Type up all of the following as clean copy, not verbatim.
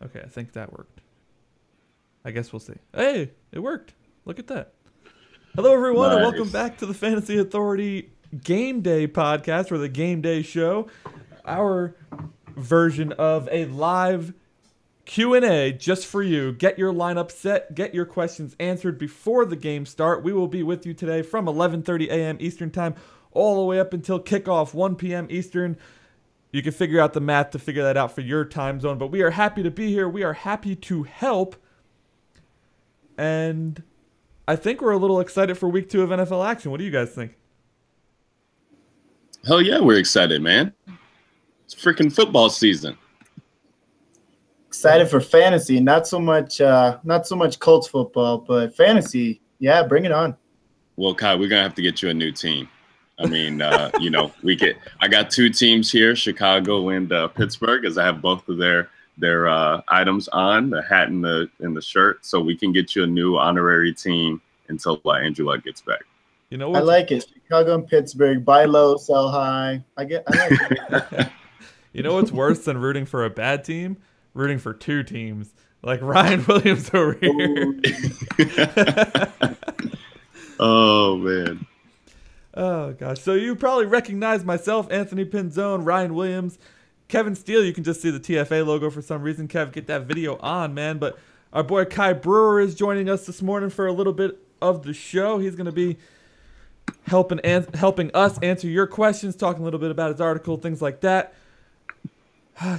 Okay, I think that worked. I guess we'll see. Hey, it worked. Look at that. Hello, everyone, and welcome back to the Fantasy Authority Gameday podcast, or the Game Day Show, our version of a live Q&A just for you. Get your lineup set, get your questions answered before the game start. We will be with you today from 11:30 a.m. Eastern Time all the way up until kickoff, 1 p.m. Eastern. You can figure out the math to figure that out for your time zone, but we are happy to be here. We are happy to help. And I think we're a little excited for week 2 of NFL action. What do you guys think? Hell yeah, we're excited, man. It's freaking football season. Excited for fantasy, not so much Colts football, but fantasy. Yeah, bring it on. Well, Kai, we're gonna have to get you a new team. I mean, I got 2 teams here, Chicago and Pittsburgh, as I have both of their items on, the hat and the shirt, so we can get you a new honorary team until Andrew Luck gets back. You know what? I like it. Chicago and Pittsburgh, buy low, sell high. I like it. You know what's worse than rooting for a bad team? Rooting for 2 teams, like Ryan Williams over here. Oh, man. Oh, gosh. So you probably recognize myself, Anthony Pinzone, Ryan Williams, Kevin Steele. You can just see the TFA logo for some reason. Kev, get that video on, man. But our boy Kai Brewer is joining us this morning for a little bit of the show. He's going to be helping us answer your questions, talking a little bit about his article, things like that.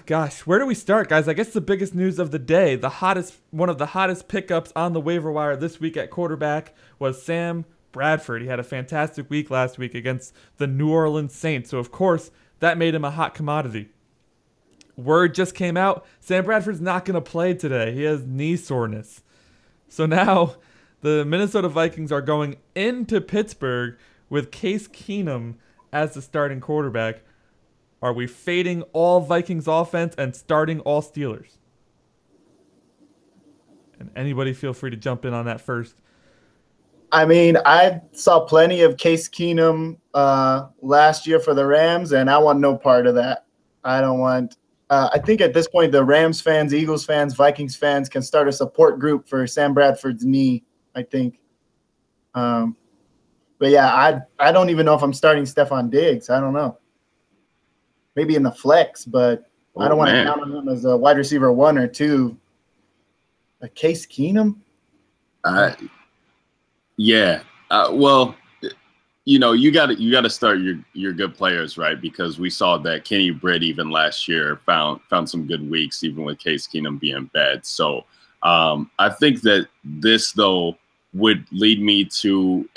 Gosh, where do we start, guys? I guess the biggest news of the day, one of the hottest pickups on the waiver wire this week at quarterback was Sam Bradford. He had a fantastic week last week against the New Orleans Saints, so of course that made him a hot commodity. Word just came out, Sam Bradford's not going to play today. He has knee soreness. So now the Minnesota Vikings are going into Pittsburgh with Case Keenum as the starting quarterback. Are we fading all Vikings offense and starting all Steelers? And anybody feel free to jump in on that first. I mean, I saw plenty of Case Keenum last year for the Rams, and I want no part of that. I don't want I think at this point the Rams fans, Eagles fans, Vikings fans can start a support group for Sam Bradford's knee, I think. But yeah, I don't even know if I'm starting Stephon Diggs. I don't know. Maybe in the flex, but I don't want to count on him as a wide receiver 1 or 2. A Case Keenum? Yeah. Well, you got to start your good players, right? Because we saw that Kenny Britt even last year found some good weeks, even with Case Keenum being bad. So I think that this though would lead me to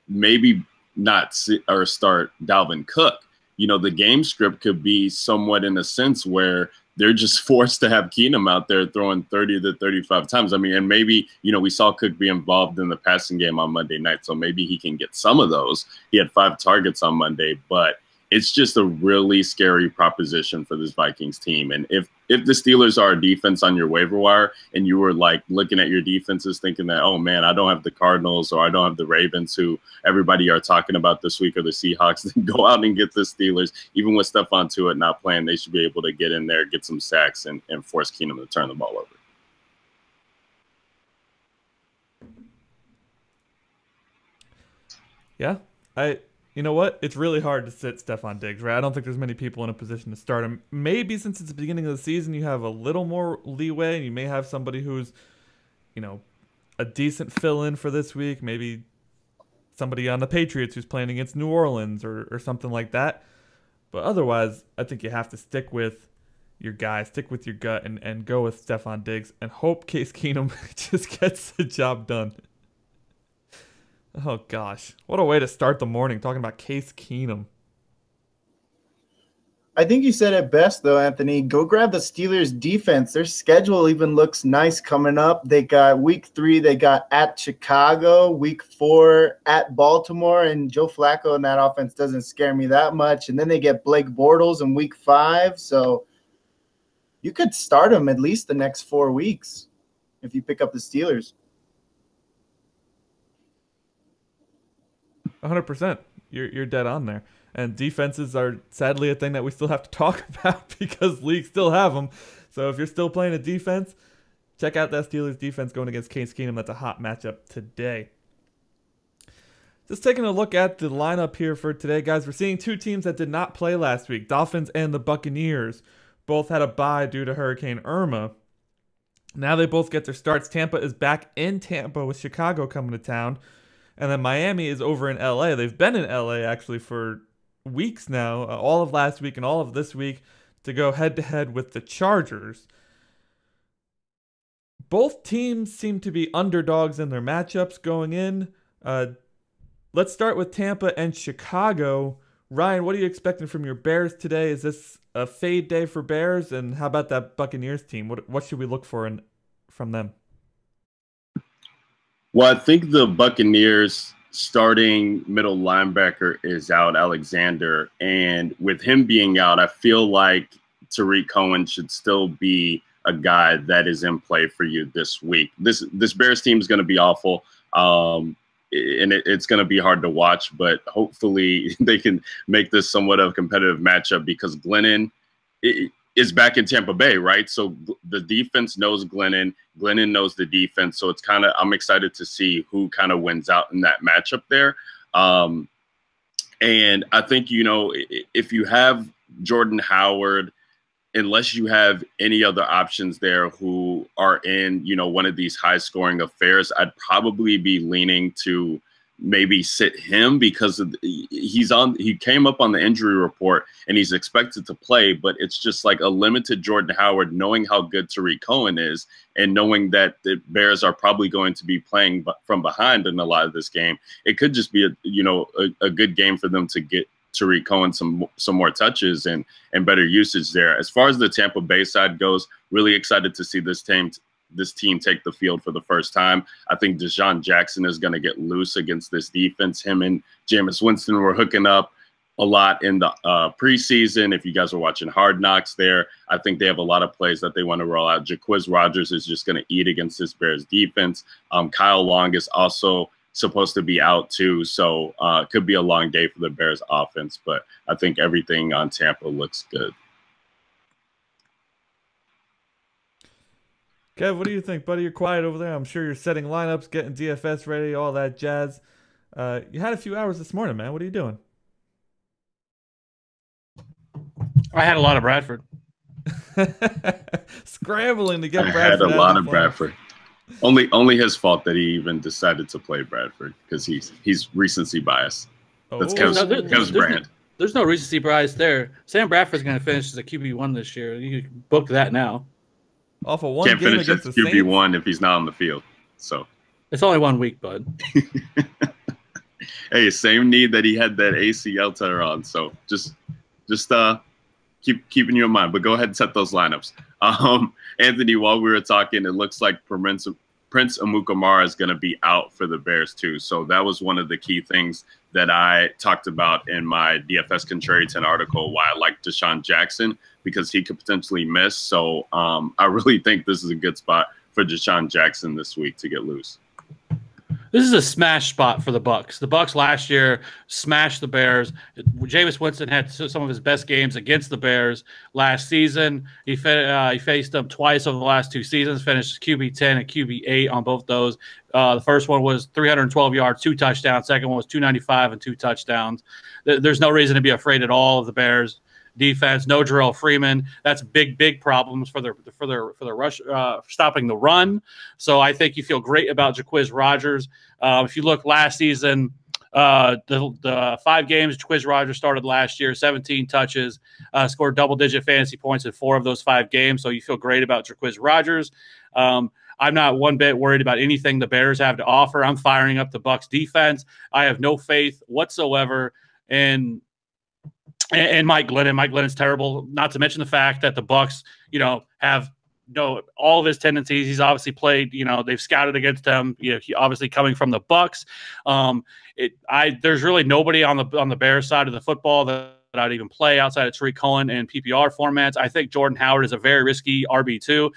maybe not start Dalvin Cook. The game script could be somewhat in a sense where they're just forced to have Keenum out there throwing 30 to 35 times. I mean, and maybe, we saw Cook be involved in the passing game on Monday night, so maybe he can get some of those. He had 5 targets on Monday, but it's just a really scary proposition for this Vikings team. And if the Steelers are a defense on your waiver wire and you were like looking at your defenses thinking that, oh man, I don't have the Cardinals or I don't have the Ravens who everybody are talking about this week, or the Seahawks, then go out and get the Steelers. Even with Stephon Tuitt not playing, they should be able to get in there, get some sacks, and force Keenum to turn the ball over. Yeah, you know what? It's really hard to sit Stephon Diggs, right? I don't think there's many people in a position to start him. Maybe since it's the beginning of the season, you have a little more leeway, and you may have somebody who's, a decent fill-in for this week. Maybe somebody on the Patriots who's playing against New Orleans or something like that. But otherwise, I think you have to stick with your guy, stick with your gut, and go with Stephon Diggs and hope Case Keenum just gets the job done. Oh, gosh. What a way to start the morning, talking about Case Keenum. I think you said it best, though, Anthony. Go grab the Steelers' defense. Their schedule even looks nice coming up. They got week 3, they got at Chicago, week 4 at Baltimore, and Joe Flacco in that offense doesn't scare me that much. And then they get Blake Bortles in week 5. So you could start them at least the next 4 weeks if you pick up the Steelers. 100%. You're dead on there. And defenses are sadly a thing that we still have to talk about because leagues still have them. So if you're still playing a defense, check out that Steelers defense going against Case Keenum. That's a hot matchup today. Just taking a look at the lineup here for today, guys. We're seeing two teams that did not play last week. Dolphins and the Buccaneers both had a bye due to Hurricane Irma. Now they both get their starts. Tampa is back in Tampa with Chicago coming to town. And then Miami is over in LA. They've been in LA actually for weeks now, all of last week and all of this week, to go head-to-head with the Chargers. Both teams seem to be underdogs in their matchups going in. Let's start with Tampa and Chicago. Ryan, what are you expecting from your Bears today? Is this a fade day for Bears? And how about that Buccaneers team? What should we look for from them? Well, I think the Buccaneers starting middle linebacker is out, Alexander. And with him being out, I feel like Tariq Cohen should still be a guy that is in play for you this week. This Bears team is going to be awful. And it's going to be hard to watch, but hopefully they can make this somewhat of a competitive matchup because Glennon is back in Tampa Bay, right? So the defense knows Glennon. Glennon knows the defense. So it's I'm excited to see who kind of wins out in that matchup there. And I think, if you have Jordan Howard, unless you have any other options there who are in, one of these high-scoring affairs, I'd probably be leaning to maybe sit him because he came up on the injury report and he's expected to play, but it's just like a limited Jordan Howard, knowing how good Tariq Cohen is and knowing that the Bears are probably going to be playing from behind in a lot of this game. It could just be a good game for them to get Tariq Cohen some more touches and better usage there. As far as the Tampa Bay side goes, really excited to see this team take the field for the first time. I think Deshaun Jackson is going to get loose against this defense. Him and Jameis Winston were hooking up a lot in the preseason. If you guys are watching Hard Knocks there, I think they have a lot of plays that they want to roll out. Jaquiz Rodgers is just going to eat against this Bears defense. Kyle Long is also supposed to be out too, so it could be a long day for the Bears offense, but I think everything on Tampa looks good. Kev, what do you think, buddy? You're quiet over there. I'm sure you're setting lineups, getting DFS ready, all that jazz. You had a few hours this morning, man. What are you doing? I had a lot of Bradford. Scrambling to get I Bradford. I had a lot of Bradford. Only his fault that he even decided to play Bradford because he's recency bias. That's Kev's brand. There's no recency bias there. Sam Bradford's going to finish as a QB1 this year. You book that now. Off of one Can't game finish as against the QB1 if he's not on the field. So it's only 1 week, bud. Hey, same need that he had that ACL tear on. So just keeping you in mind. But go ahead and set those lineups. Anthony, while we were talking, it looks like Prince Amukamara is going to be out for the Bears too. So that was one of the key things that I talked about in my DFS Contrarian article, why I like Deshaun Jackson, because he could potentially miss. So I really think this is a good spot for Deshaun Jackson this week to get loose. This is a smash spot for the Bucs. The Bucs last year smashed the Bears. Jameis Winston had some of his best games against the Bears last season. He faced them twice over the last 2 seasons, finished QB10 and QB8 on both those. The first one was 312 yards, 2 touchdowns. Second one was 295 and 2 touchdowns. There's no reason to be afraid at all of the Bears defense. No Jarrell Freeman. That's big problems for their rush, stopping the run. So I think you feel great about Jaquiz Rodgers. If you look last season, the 5 games Jaquiz Rodgers started last year, 17 touches, scored double-digit fantasy points in 4 of those 5 games. So you feel great about Jaquiz Rodgers. I'm not one bit worried about anything the Bears have to offer. I'm firing up the Bucs defense. I have no faith whatsoever in Mike Glennon. Mike Glennon's terrible, not to mention the fact that the Bucs, have all of his tendencies. He's obviously played, they've scouted against him, he obviously coming from the Bucs. There's really nobody on the Bears side of the football that I'd even play outside of Tariq Cohen and PPR formats. I think Jordan Howard is a very risky RB2.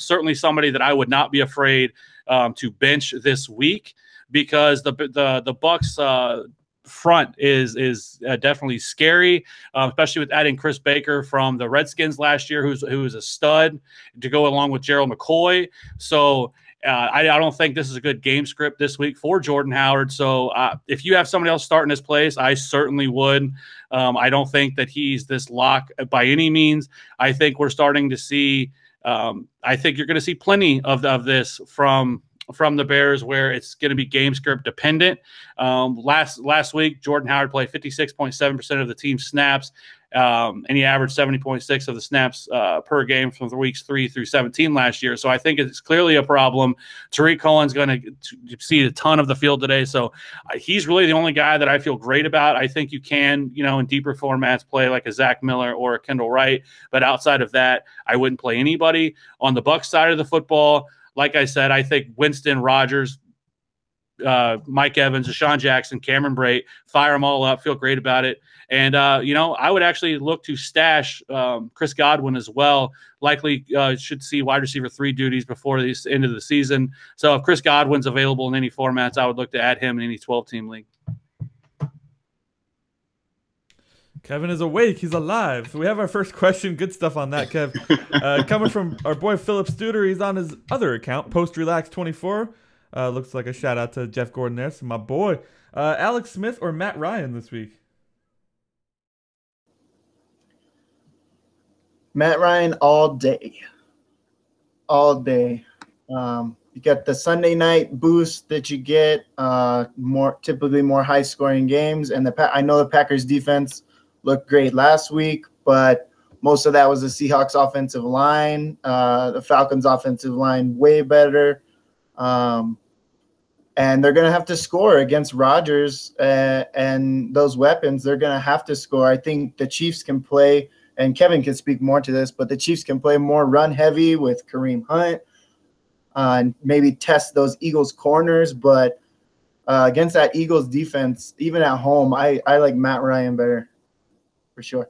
Certainly somebody that I would not be afraid to bench this week, because the Bucs, front is definitely scary, especially with adding Chris Baker from the Redskins last year, who was a stud, to go along with Gerald McCoy. So I don't think this is a good game script this week for Jordan Howard. So if you have somebody else starting his place, I certainly would. I don't think that he's this lock by any means. I think we're starting to see I think you're going to see plenty of this from the Bears, where it's going to be game script dependent. Last week, Jordan Howard played 56.7% of the team's snaps, and he averaged 70.6 of the snaps per game from the weeks 3 through 17 last year. So I think it's clearly a problem. Tariq Cohen's going to see a ton of the field today. So he's really the only guy that I feel great about. I think you can, in deeper formats, play like a Zach Miller or a Kendall Wright. But outside of that, I wouldn't play anybody. On the Bucs side of the football, like I said, I think Winston, Rodgers, Mike Evans, Deshaun Jackson, Cameron Breit, fire them all up, feel great about it. And, I would actually look to stash Chris Godwin as well. Likely should see wide receiver 3 duties before the end of the season. So if Chris Godwin's available in any formats, I would look to add him in any 12-team league. Kevin is awake. He's alive. So we have our first question. Good stuff on that, Kev. Coming from our boy Philip Studer. He's on his other account, PostRelax24. Looks like a shout out to Jeff Gordon there. So my boy. Alex Smith or Matt Ryan this week? Matt Ryan all day. All day. You got the Sunday night boost that you get, typically more high-scoring games. And I know the Packers defense looked great last week, but most of that was the Seahawks offensive line. The Falcons offensive line way better. And they're going to have to score against Rodgers and those weapons. They're going to have to score. I think the Chiefs can play, and Kevin can speak more to this, but the Chiefs can play more run-heavy with Kareem Hunt and maybe test those Eagles corners. But against that Eagles defense, even at home, I like Matt Ryan better. For sure.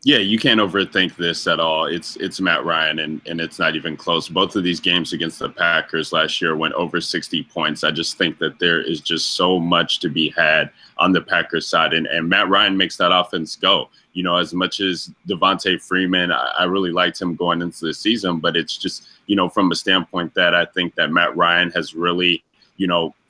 Yeah, you can't overthink this at all. It's Matt Ryan, and it's not even close. Both of these games against the Packers last year went over 60 points. I just think that there is just so much to be had on the Packers side, and Matt Ryan makes that offense go. As much as Devontae Freeman, I really liked him going into the season, but it's just, from a standpoint that I think that Matt Ryan has really,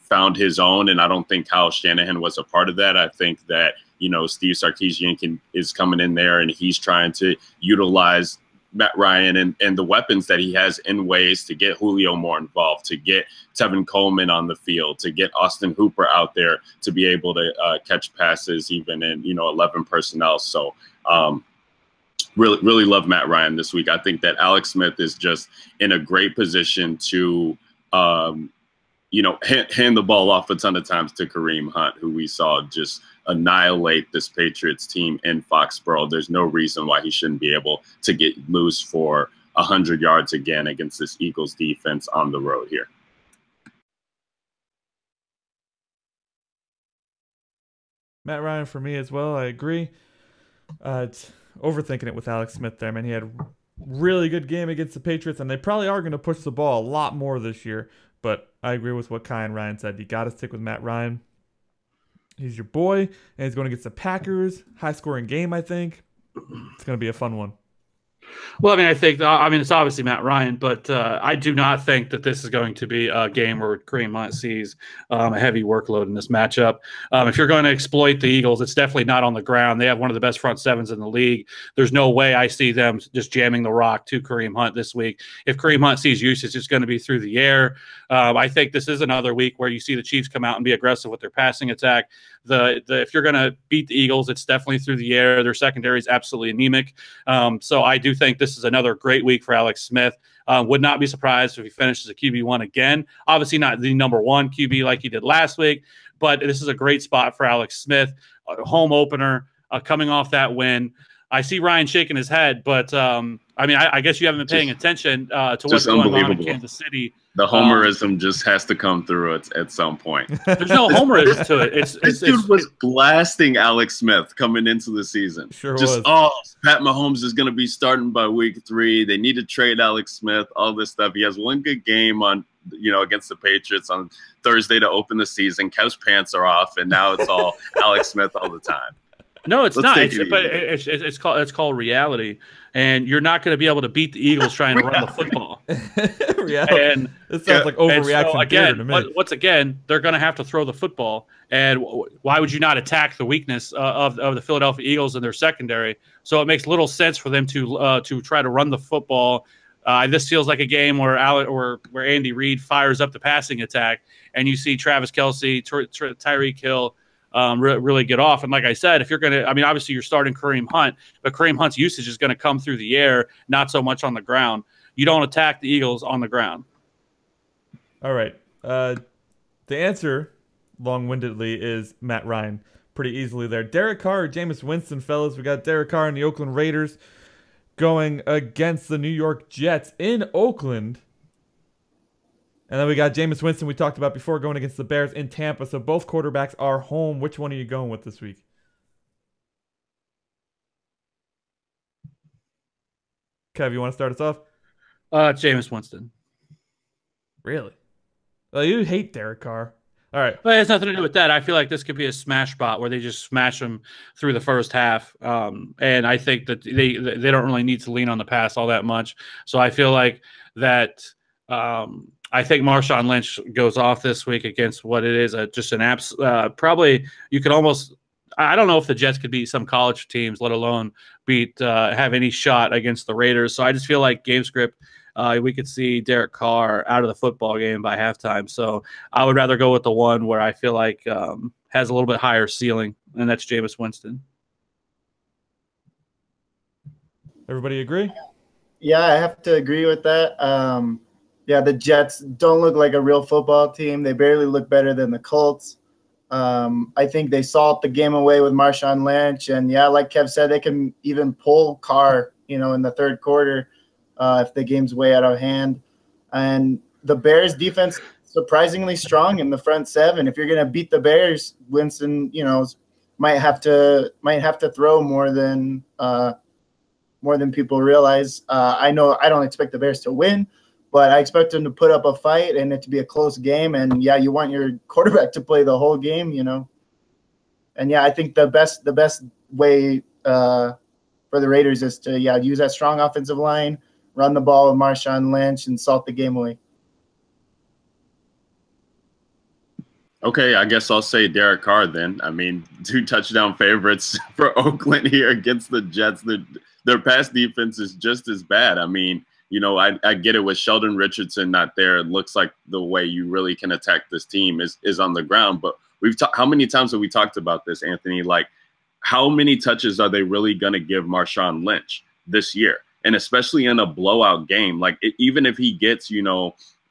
found his own, and I don't think Kyle Shanahan was a part of that. I think that, Steve Sarkisian is coming in there, and he's trying to utilize Matt Ryan and the weapons that he has in ways to get Julio more involved, to get Tevin Coleman on the field, to get Austin Hooper out there to be able to catch passes even in, 11 personnel. So really, really love Matt Ryan this week. I think that Alex Smith is just in a great position to hand the ball off a ton of times to Kareem Hunt, who we saw just annihilate this Patriots team in Foxborough. There's no reason why he shouldn't be able to get loose for 100 yards again against this Eagles defense on the road here. Matt Ryan for me as well. I agree. It's overthinking it with Alex Smith there, man. He had a really good game against the Patriots, and they probably are going to push the ball a lot more this year. But I agree with what Kai and Ryan said. You got to stick with Matt Ryan. He's your boy, and he's going against the Packers. High-scoring game, I think. It's going to be a fun one. Well, I think it's obviously Matt Ryan, but I do not think that this is going to be a game where Kareem Hunt sees a heavy workload in this matchup. If you're going to exploit the Eagles, it's definitely not on the ground. They have one of the best front sevens in the league. There's no way I see them just jamming the rock to Kareem Hunt this week. If Kareem Hunt sees usage, it's going to be through the air. I think this is another week where you see the Chiefs come out and be aggressive with their passing attack. If you're going to beat the Eagles, it's definitely through the air. Their secondary is absolutely anemic. So I do think this is another great week for Alex Smith. Would not be surprised if he finishes a QB1 again. Obviously not the number 1 QB like he did last week, but this is a great spot for Alex Smith. Home opener, coming off that win. I see Ryan shaking his head, but I guess you haven't been paying attention to what's going on in Kansas City. The homerism just has to come through at some point. There's no homerism to it. This dude was blasting Alex Smith coming into the season. Sure was. Pat Mahomes is going to be starting by week 3. They need to trade Alex Smith, all this stuff. He has one good game on against the Patriots on Thursday to open the season. Kev's pants are off, and now it's all Alex Smith all the time. No, it's not. It's called reality, and you're not going to be able to beat the Eagles trying to run the football. Reality. And it sounds like overreaction. So again, once again, they're going to have to throw the football. And why would you not attack the weakness of the Philadelphia Eagles in their secondary? So it makes little sense for them to try to run the football. This feels like a game where Andy Reid fires up the passing attack, and you see Travis Kelce, Tyreek Hill really get off. And like I said, if you're going to, obviously you're starting Kareem Hunt, but Kareem Hunt's usage is going to come through the air, not so much on the ground. You don't attack the Eagles on the ground. All right. The answer, long-windedly, is Matt Ryan. Pretty easily there. Derek Carr or Jameis Winston, fellas. We got Derek Carr and the Oakland Raiders going against the New York Jets in Oakland. And then we got Jameis Winston we talked about before going against the Bears in Tampa. So both quarterbacks are home. Which one are you going with this week? Kev, you want to start us off? Jameis Winston. Really? Well, you hate Derek Carr. All right. But it has nothing to do with that. I feel like this could be a smash spot where they just smash them through the first half. And I think that they don't really need to lean on the pass all that much. So I feel like that I think Marshawn Lynch goes off this week against what it is, just an probably you could almost – I don't know if the Jets could beat some college teams, let alone have any shot against the Raiders. So I just feel like game script – we could see Derek Carr out of the football game by halftime. So I would rather go with the one where I feel like has a little bit higher ceiling, and that's Jameis Winston. Everybody agree? Yeah, I have to agree with that. The Jets don't look like a real football team. They barely look better than the Colts. I think they salt the game away with Marshawn Lynch. And, like Kev said, they can even pull Carr, in the third quarter. If the game's way out of hand. And the Bears defense surprisingly strong in the front seven. If you're going to beat the Bears, Winston, might have to throw more than people realize. I know I don't expect the Bears to win, but I expect them to put up a fight and it to be a close game. And you want your quarterback to play the whole game, And I think the best way for the Raiders is to use that strong offensive line, run the ball with Marshawn Lynch, and salt the game away. Okay, I guess I'll say Derek Carr then. 2 touchdown favorites for Oakland here against the Jets. Their pass defense is just as bad. I get it with Sheldon Richardson not there. It looks like the way you really can attack this team is on the ground. But how many times have we talked about this, Anthony? Like, how many touches are they really going to give Marshawn Lynch this year? And especially in a blowout game, even if he gets,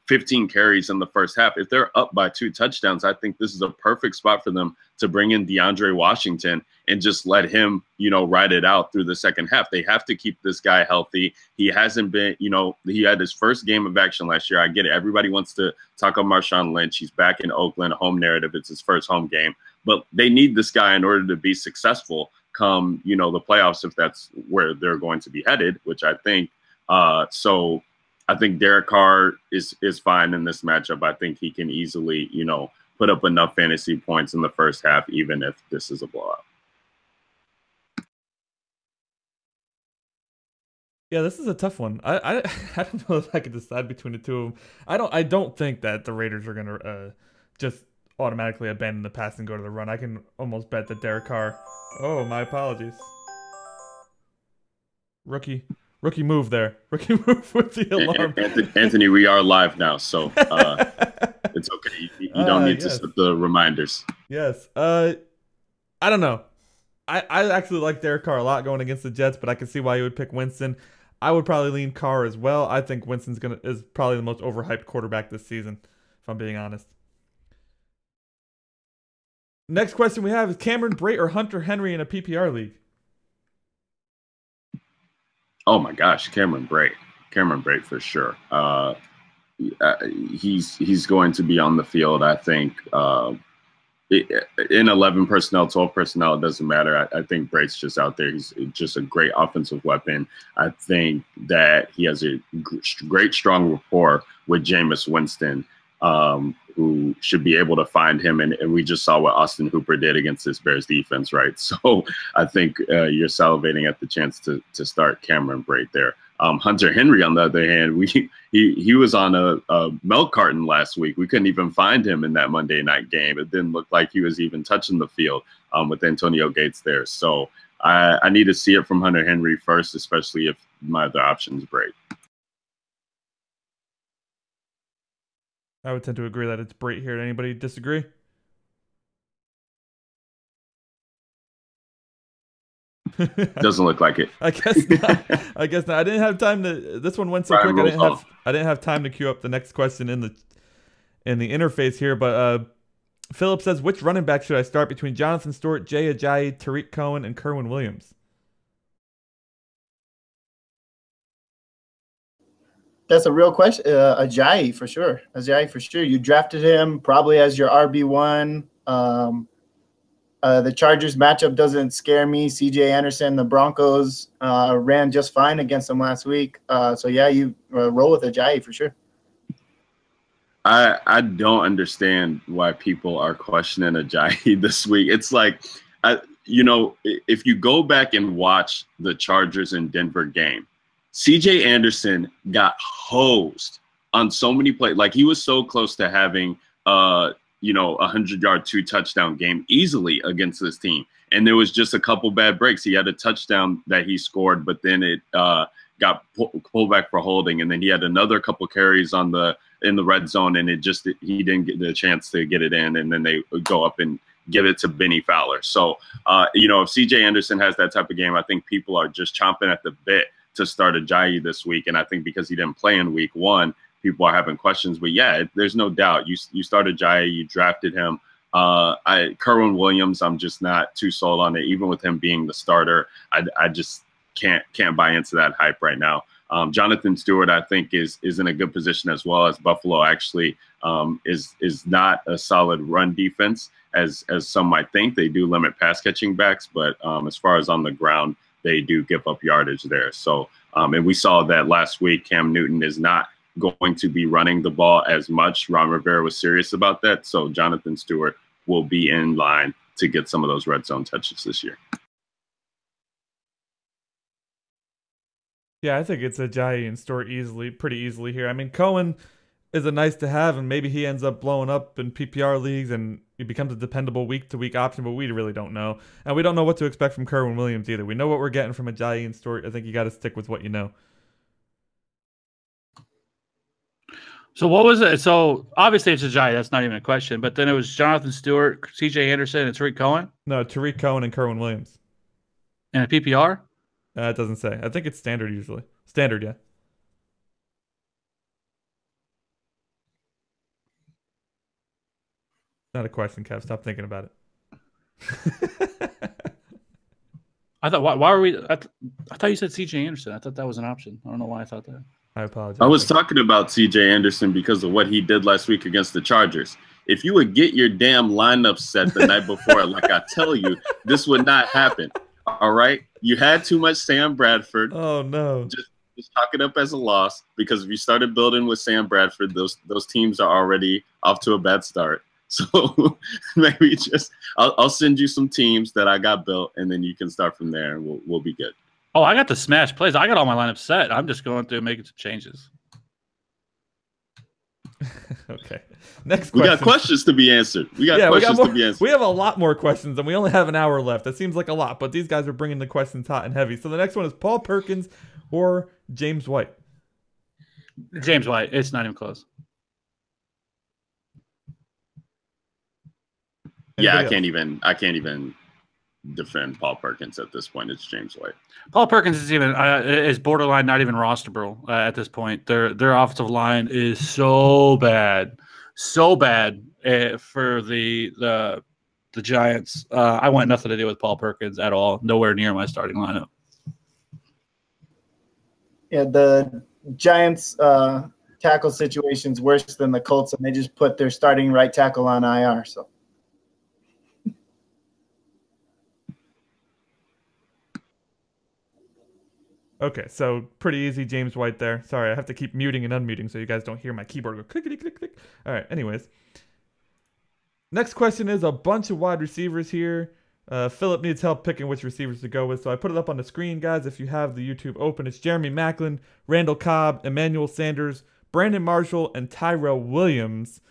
15 carries in the first half, if they're up by 2 touchdowns, I think this is a perfect spot for them to bring in DeAndre Washington and just let him, ride it out through the second half. They have to keep this guy healthy. He hasn't been, he had his first game of action last year. I get it. Everybody wants to talk about Marshawn Lynch. He's back in Oakland, home narrative. It's his first home game. But they need this guy in order to be successful come, the playoffs, if that's where they're going to be headed, which I think. So I think Derek Carr is fine in this matchup. I think he can easily, put up enough fantasy points in the first half, even if this is a blowout. Yeah, this is a tough one. I don't know if I could decide between the two of them. I don't think that the Raiders are gonna just automatically abandon the pass and go to the run. I can almost bet that Derek Carr. Oh, my apologies. Rookie move there. Rookie move with the alarm. Anthony, we are live now, so it's okay. You don't need to set the reminders. Yes. I don't know. I actually like Derek Carr a lot going against the Jets, but I can see why you would pick Winston. I would probably lean Carr as well. I think Winston's is probably the most overhyped quarterback this season, if I'm being honest. Next question we have is Cameron Breit or Hunter Henry in a PPR league? Oh my gosh, Cameron Breit for sure. He's going to be on the field, I think, in 11 personnel, 12 personnel, it doesn't matter. I think Breit's just out there. He's just a great offensive weapon. I think that he has a great, strong rapport with Jameis Winston, who should be able to find him. And we just saw what Austin Hooper did against this Bears defense, right? So I think you're salivating at the chance to start Cameron Breit there. Hunter Henry, on the other hand, he was on a milk carton last week. We couldn't even find him in that Monday night game. It didn't look like he was even touching the field with Antonio Gates there. So I need to see it from Hunter Henry first, especially if my other option is Breit. I would tend to agree that it's Breit here. Anybody disagree? Doesn't look like it. I guess not. I guess not. I didn't have time to. This one went so quick. I didn't have time to queue up the next question in the interface here. But Philip says, which running back should I start between Jonathan Stewart, Jay Ajayi, Tariq Cohen, and Kerwin Williams? That's a real question. Ajayi for sure. Ajayi for sure. You drafted him probably as your RB1. The Chargers matchup doesn't scare me. C.J. Anderson, the Broncos ran just fine against them last week. So, yeah, you roll with Ajayi for sure. I don't understand why people are questioning Ajayi this week. It's like, if you go back and watch the Chargers and Denver game, C.J. Anderson got hosed on so many plays. Like, he was so close to having a 100-yard, 2-touchdown game easily against this team. And there was just a couple bad breaks. He had a touchdown that he scored, but then it got pulled back for holding. And then he had another couple carries in the red zone, and he didn't get the chance to get it in. And then they would go up and give it to Benny Fowler. So, if C.J. Anderson has that type of game, I think people are just chomping at the bit to start Ajayi this week. And I think because he didn't play in week 1, people are having questions. But yeah, there's no doubt. You started Ajayi, you drafted him. Kerwin Williams, I'm just not too sold on it. Even with him being the starter, I just can't buy into that hype right now. Jonathan Stewart, I think, is in a good position as well, as Buffalo actually is not a solid run defense as some might think. They do limit pass catching backs, but as far as on the ground, they do give up yardage there. So, and we saw that last week. Cam Newton is not going to be running the ball as much. Ron Rivera was serious about that. So Jonathan Stewart will be in line to get some of those red zone touches this year. Yeah, I think it's Ajayi and Stewart pretty easily here. I mean, Cohen is a nice to have, and maybe he ends up blowing up in PPR leagues and he becomes a dependable week-to-week option, but we really don't know. And we don't know what to expect from Kerwin Williams either. We know what we're getting from Ajayi and Stewart. I think you got to stick with what you know. So what was it? So obviously it's Ajayi. That's not even a question. But then it was Jonathan Stewart, C.J. Anderson, and Tariq Cohen? No, Tariq Cohen and Kerwin Williams. And a PPR? It doesn't say. I think it's standard usually. Standard, yeah. Not a question, Kev. Stop thinking about it. I thought, why were we? I thought you said C.J. Anderson. I thought that was an option. I don't know why I thought that. I apologize. I was talking about C.J. Anderson because of what he did last week against the Chargers. If you would get your damn lineup set the night before, like I tell you, this would not happen. All right? You had too much Sam Bradford. Oh, no. Just chalk it up as a loss, because if you started building with Sam Bradford, those teams are already off to a bad start. So maybe I'll send you some teams that I got built, and then you can start from there, and we'll be good. Oh, I got the smash plays. I got all my lineups set. I'm just going through and making some changes. Okay. Next question. We got questions to be answered. We got questions to be answered. We have a lot more questions, and we only have an hour left. That seems like a lot, but these guys are bringing the questions hot and heavy. So the next one is Paul Perkins or James White? James White. It's not even close. Yeah, I can't even defend Paul Perkins at this point. It's James White. Paul Perkins is borderline not even rosterable at this point. Their offensive line is so bad for the Giants. I want nothing to do with Paul Perkins at all. Nowhere near my starting lineup. Yeah, the Giants tackle situation's worse than the Colts, and they just put their starting right tackle on IR. So. Okay, so pretty easy, James White there. Sorry, I have to keep muting and unmuting so you guys don't hear my keyboard go clickety click click. All right, anyways. Next question is a bunch of wide receivers here. Philip needs help picking which receivers to go with, so I put it up on the screen, guys. If you have the YouTube open, it's Jeremy Maclin, Randall Cobb, Emmanuel Sanders, Brandon Marshall, and Tyrell Williams.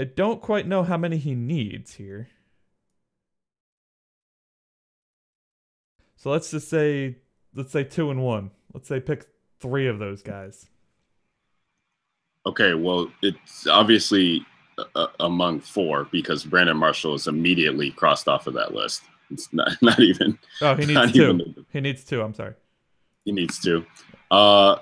I don't quite know how many he needs here. So let's say 2 and 1. Let's say pick 3 of those guys. Okay, well, it's obviously among 4 because Brandon Marshall is immediately crossed off of that list. It's not even. Oh, he needs 2. He needs 2. I'm sorry. He needs 2. Oh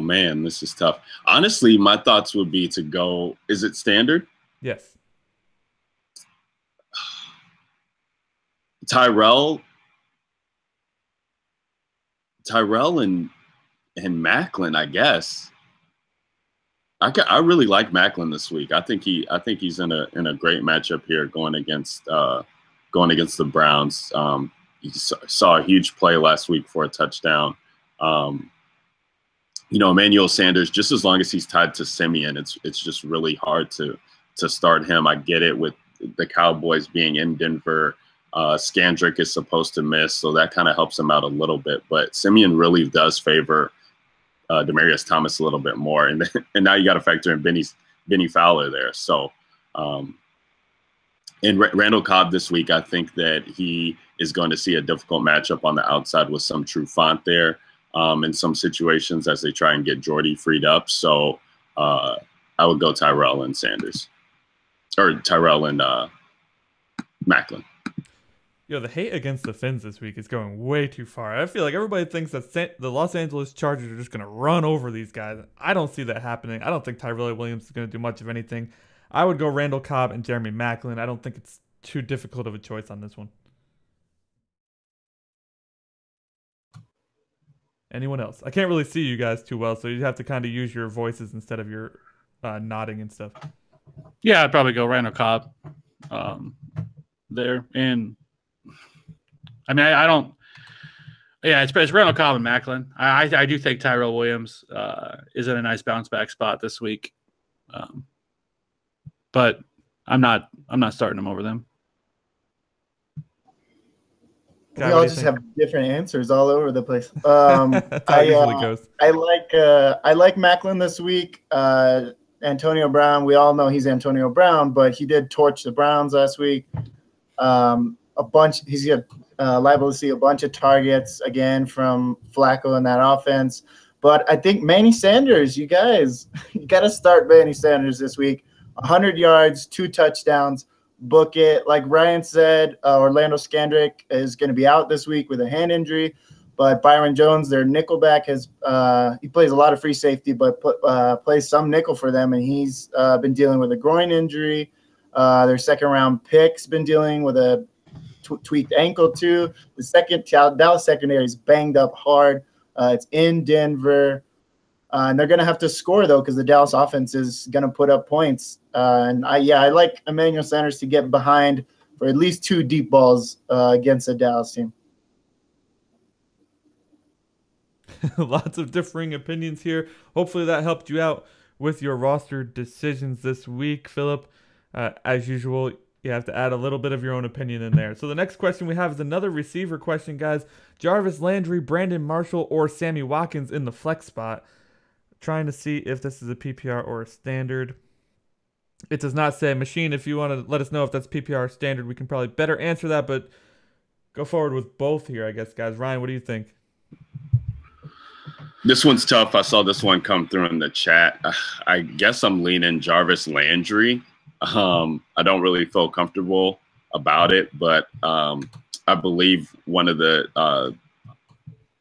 man, this is tough. Honestly, my thoughts would be to go. Is it standard? Yes. Tyrell and Maclin, I guess. I really like Maclin this week. I think he's in a great matchup here going against the Browns. He saw a huge play last week for a touchdown. Emmanuel Sanders, just as long as he's tied to Simeon, it's just really hard to start him. I get it with the Cowboys being in Denver. Scandrick is supposed to miss, so that kind of helps him out a little bit. But Simeon really does favor Demaryius Thomas a little bit more, and now you got to factor in Benny Fowler there. So, and Randall Cobb this week, I think that he is going to see a difficult matchup on the outside with some true font there in some situations as they try and get Jordy freed up. So I would go Tyrell and Sanders, or Tyrell and Maclin. Yo, the hate against the Finns this week is going way too far. I feel like everybody thinks that the Los Angeles Chargers are just going to run over these guys. I don't see that happening. I don't think Tyrell Williams is going to do much of anything. I would go Randall Cobb and Jeremy Maclin. I don't think it's too difficult of a choice on this one. Anyone else? I can't really see you guys too well, so you have to kind of use your voices instead of your nodding and stuff. Yeah, I'd probably go Randall Cobb there. And I mean, I don't. Yeah, it's Randall Cobb and Maclin. I do think Tyrell Williams is in a nice bounce back spot this week, but I'm not starting him over them. We all just have different answers all over the place. That's how it usually goes. I like Maclin this week. Antonio Brown. We all know he's Antonio Brown, but he did torch the Browns last week. He's liable to see a bunch of targets again from Flacco in that offense. But I think Manny Sanders, you got to start Manny Sanders this week. 100 yards, 2 touchdowns, book it. Like Ryan said, Orlando Scandrick is going to be out this week with a hand injury. But Byron Jones, their nickelback, he plays a lot of free safety, but plays some nickel for them, and he's been dealing with a groin injury. Their second-round pick's been dealing with a tweaked ankle too. The Dallas secondary is banged up hard. It's in Denver, and they're going to have to score though because the Dallas offense is going to put up points. I like Emmanuel Sanders to get behind for at least 2 deep balls against the Dallas team. Lots of differing opinions here. Hopefully that helped you out with your roster decisions this week, Philip. As usual, you have to add a little bit of your own opinion in there. So the next question we have is another receiver question, guys. Jarvis Landry, Brandon Marshall, or Sammy Watkins in the flex spot. Trying to see if this is a PPR or a standard. It does not say. Machine, if you want to let us know if that's PPR or standard, we can probably better answer that, but go forward with both here, I guess, guys. Ryan, what do you think? This one's tough. I saw this one come through in the chat. I guess I'm leaning Jarvis Landry. I don't really feel comfortable about it, but I believe one of the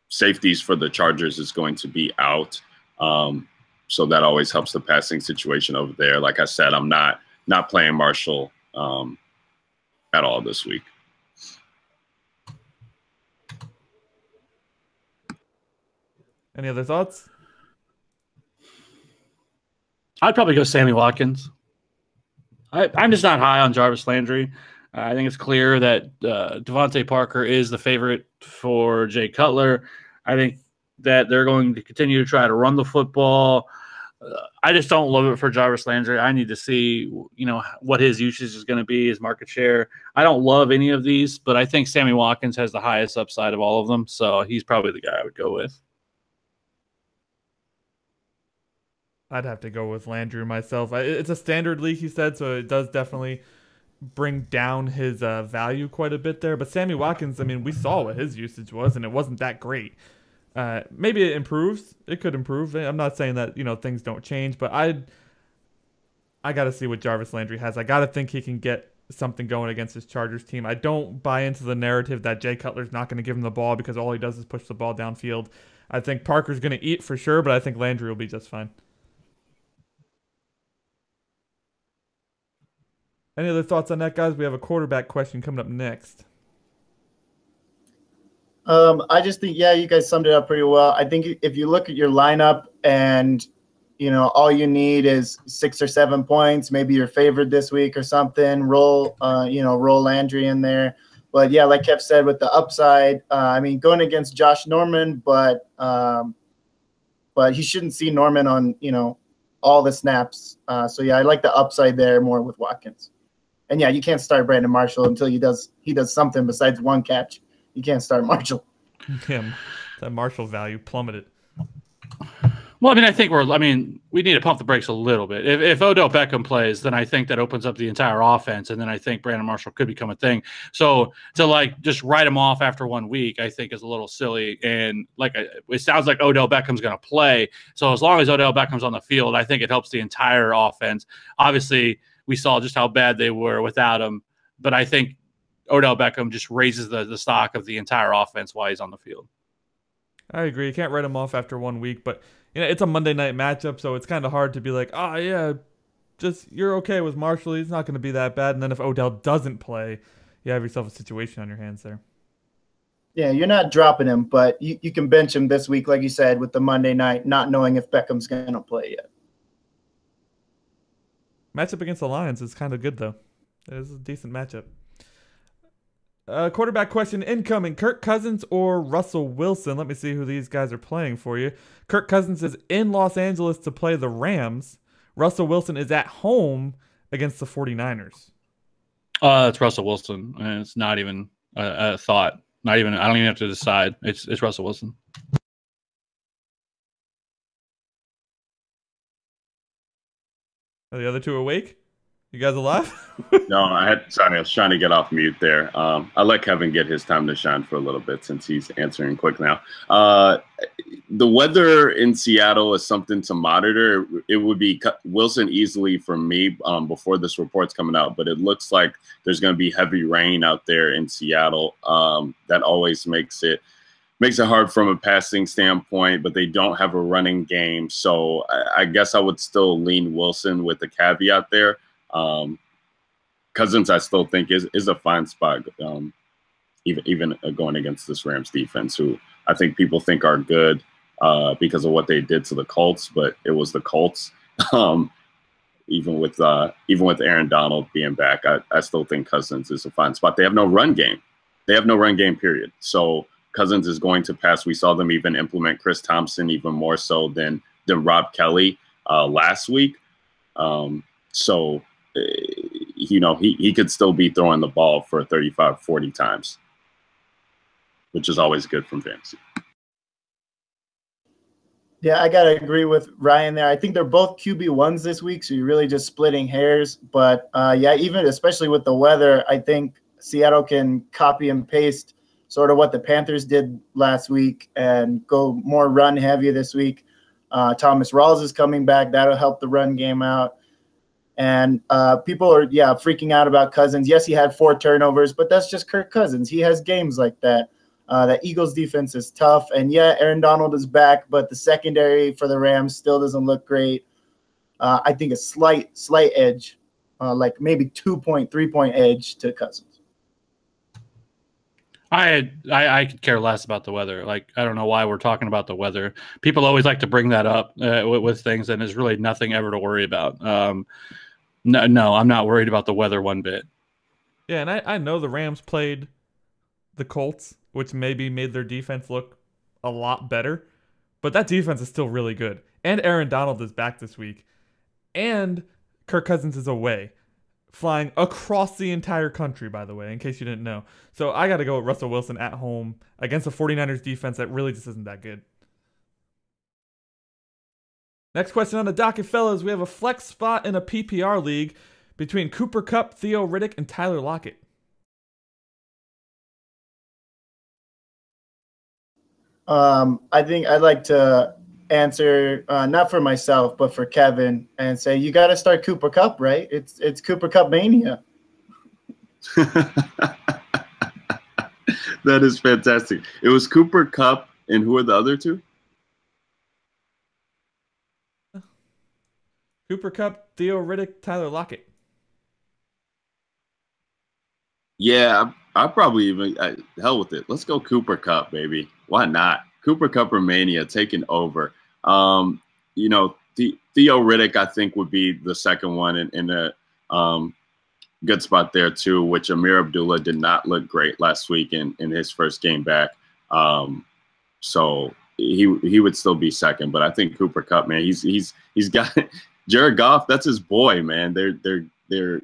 safeties for the Chargers is going to be out. So that always helps the passing situation over there. Like I said, I'm not playing Marshall at all this week. Any other thoughts? I'd probably go Sammy Watkins. I'm just not high on Jarvis Landry. I think it's clear that Devontae Parker is the favorite for Jay Cutler. I think that they're going to continue to try to run the football. I just don't love it for Jarvis Landry. I need to see, what his usage is going to be, his market share. I don't love any of these, but I think Sammy Watkins has the highest upside of all of them, so he's probably the guy I would go with. I'd have to go with Landry myself. It's a standard league, he said, so it does definitely bring down his value quite a bit there. But Sammy Watkins, I mean, we saw what his usage was, and it wasn't that great. Maybe it improves. It could improve. I'm not saying that things don't change, but I got to see what Jarvis Landry has. I got to think he can get something going against his Chargers team. I don't buy into the narrative that Jay Cutler's not going to give him the ball because all he does is push the ball downfield. I think Parker's going to eat for sure, but I think Landry will be just fine. Any other thoughts on that, guys? We have a quarterback question coming up next. I just think, you guys summed it up pretty well. I think if you look at your lineup and, all you need is 6 or 7 points, maybe you're favored this week or something, roll Landry in there. But yeah, like Kev said, with the upside, going against Josh Norman, but he shouldn't see Norman on, all the snaps. So yeah, I like the upside there more with Watkins. And yeah, you can't start Brandon Marshall until he does something besides one catch. You can't start Marshall. Yeah, that Marshall value plummeted. Well, I think we need to pump the brakes a little bit. If Odell Beckham plays, then I think that opens up the entire offense, and then I think Brandon Marshall could become a thing. So to just write him off after 1 week, I think is a little silly. And it sounds like Odell Beckham's going to play. So as long as Odell Beckham's on the field, I think it helps the entire offense. Obviously, we saw just how bad they were without him, but I think Odell Beckham just raises the stock of the entire offense while he's on the field. I agree. You can't write him off after 1 week, but it's a Monday night matchup, so it's kind of hard to be like, you're okay with Marshall. He's not going to be that bad. And then if Odell doesn't play, you have yourself a situation on your hands there. Yeah, you're not dropping him, but you can bench him this week, like you said, with the Monday night, not knowing if Beckham's going to play yet. Matchup against the Lions is kind of good, though. It is a decent matchup. Quarterback question incoming. Kirk Cousins or Russell Wilson? Let me see who these guys are playing for you. Kirk Cousins is in Los Angeles to play the Rams. Russell Wilson is at home against the 49ers. It's Russell Wilson. And it's not even a thought. I don't even have to decide. It's Russell Wilson. Are the other two awake? You guys alive? No, I was trying to get off mute there. I let Kevin get his time to shine for a little bit since he's answering quick now. The weather in Seattle is something to monitor. It would be Wilson easily for me before this report's coming out, but it looks like there's going to be heavy rain out there in Seattle. That always makes it hard from a passing standpoint, but they don't have a running game. So I guess I would still lean Wilson with the caveat there. Cousins, I still think is a fine spot, even going against this Rams defense, who I think people think are good because of what they did to the Colts, but it was the Colts. Even with Aaron Donald being back, I still think Cousins is a fine spot. They have no run game. Period. So Cousins is going to pass. We saw them even implement Chris Thompson even more so than Rob Kelly last week. So he could still be throwing the ball for 35, 40 times, which is always good from fantasy. Yeah, I got to agree with Ryan there. I think they're both QB1s this week, so you're really just splitting hairs. But, even especially with the weather, I think Seattle can copy and paste sort of what the Panthers did last week and go more run heavy this week. Thomas Rawls is coming back. That'll help the run game out. And people are, freaking out about Cousins. Yes, he had 4 turnovers, but that's just Kirk Cousins. He has games like that. The Eagles defense is tough. And, Aaron Donald is back, but the secondary for the Rams still doesn't look great. I think a slight edge, like maybe 2-point, 3-point edge to Cousins. I could care less about the weather. I don't know why we're talking about the weather. People always like to bring that up with things, and there's really nothing ever to worry about. No, I'm not worried about the weather one bit. Yeah, and I know the Rams played the Colts which maybe made their defense look a lot better. But that defense is still really good. And Aaron Donald is back this week. And Kirk Cousins is away, flying across the entire country, by the way, in case you didn't know. So I got to go with Russell Wilson at home against the 49ers defense that really just isn't that good. Next question on the docket, fellas. We have a flex spot in a PPR league between Cooper Kupp, Theo Riddick, and Tyler Lockett. I think I'd like to answer, not for myself, but for Kevin, and say you got to start Cooper Kupp, right? It's Cooper Kupp mania. That is fantastic. It was Cooper Kupp, and who are the other two? Cooper Kupp, Theo Riddick, Tyler Lockett. Yeah, I probably even hell with it. Let's go Cooper Kupp, baby. Why not? Cooper Kupp mania taking over. Theo Riddick, I think, would be the second one in a good spot there too. Which Amir Abdullah did not look great last week in his first game back. So he would still be second. But I think Cooper Kupp, man, he's got Jared Goff. That's his boy, man. They're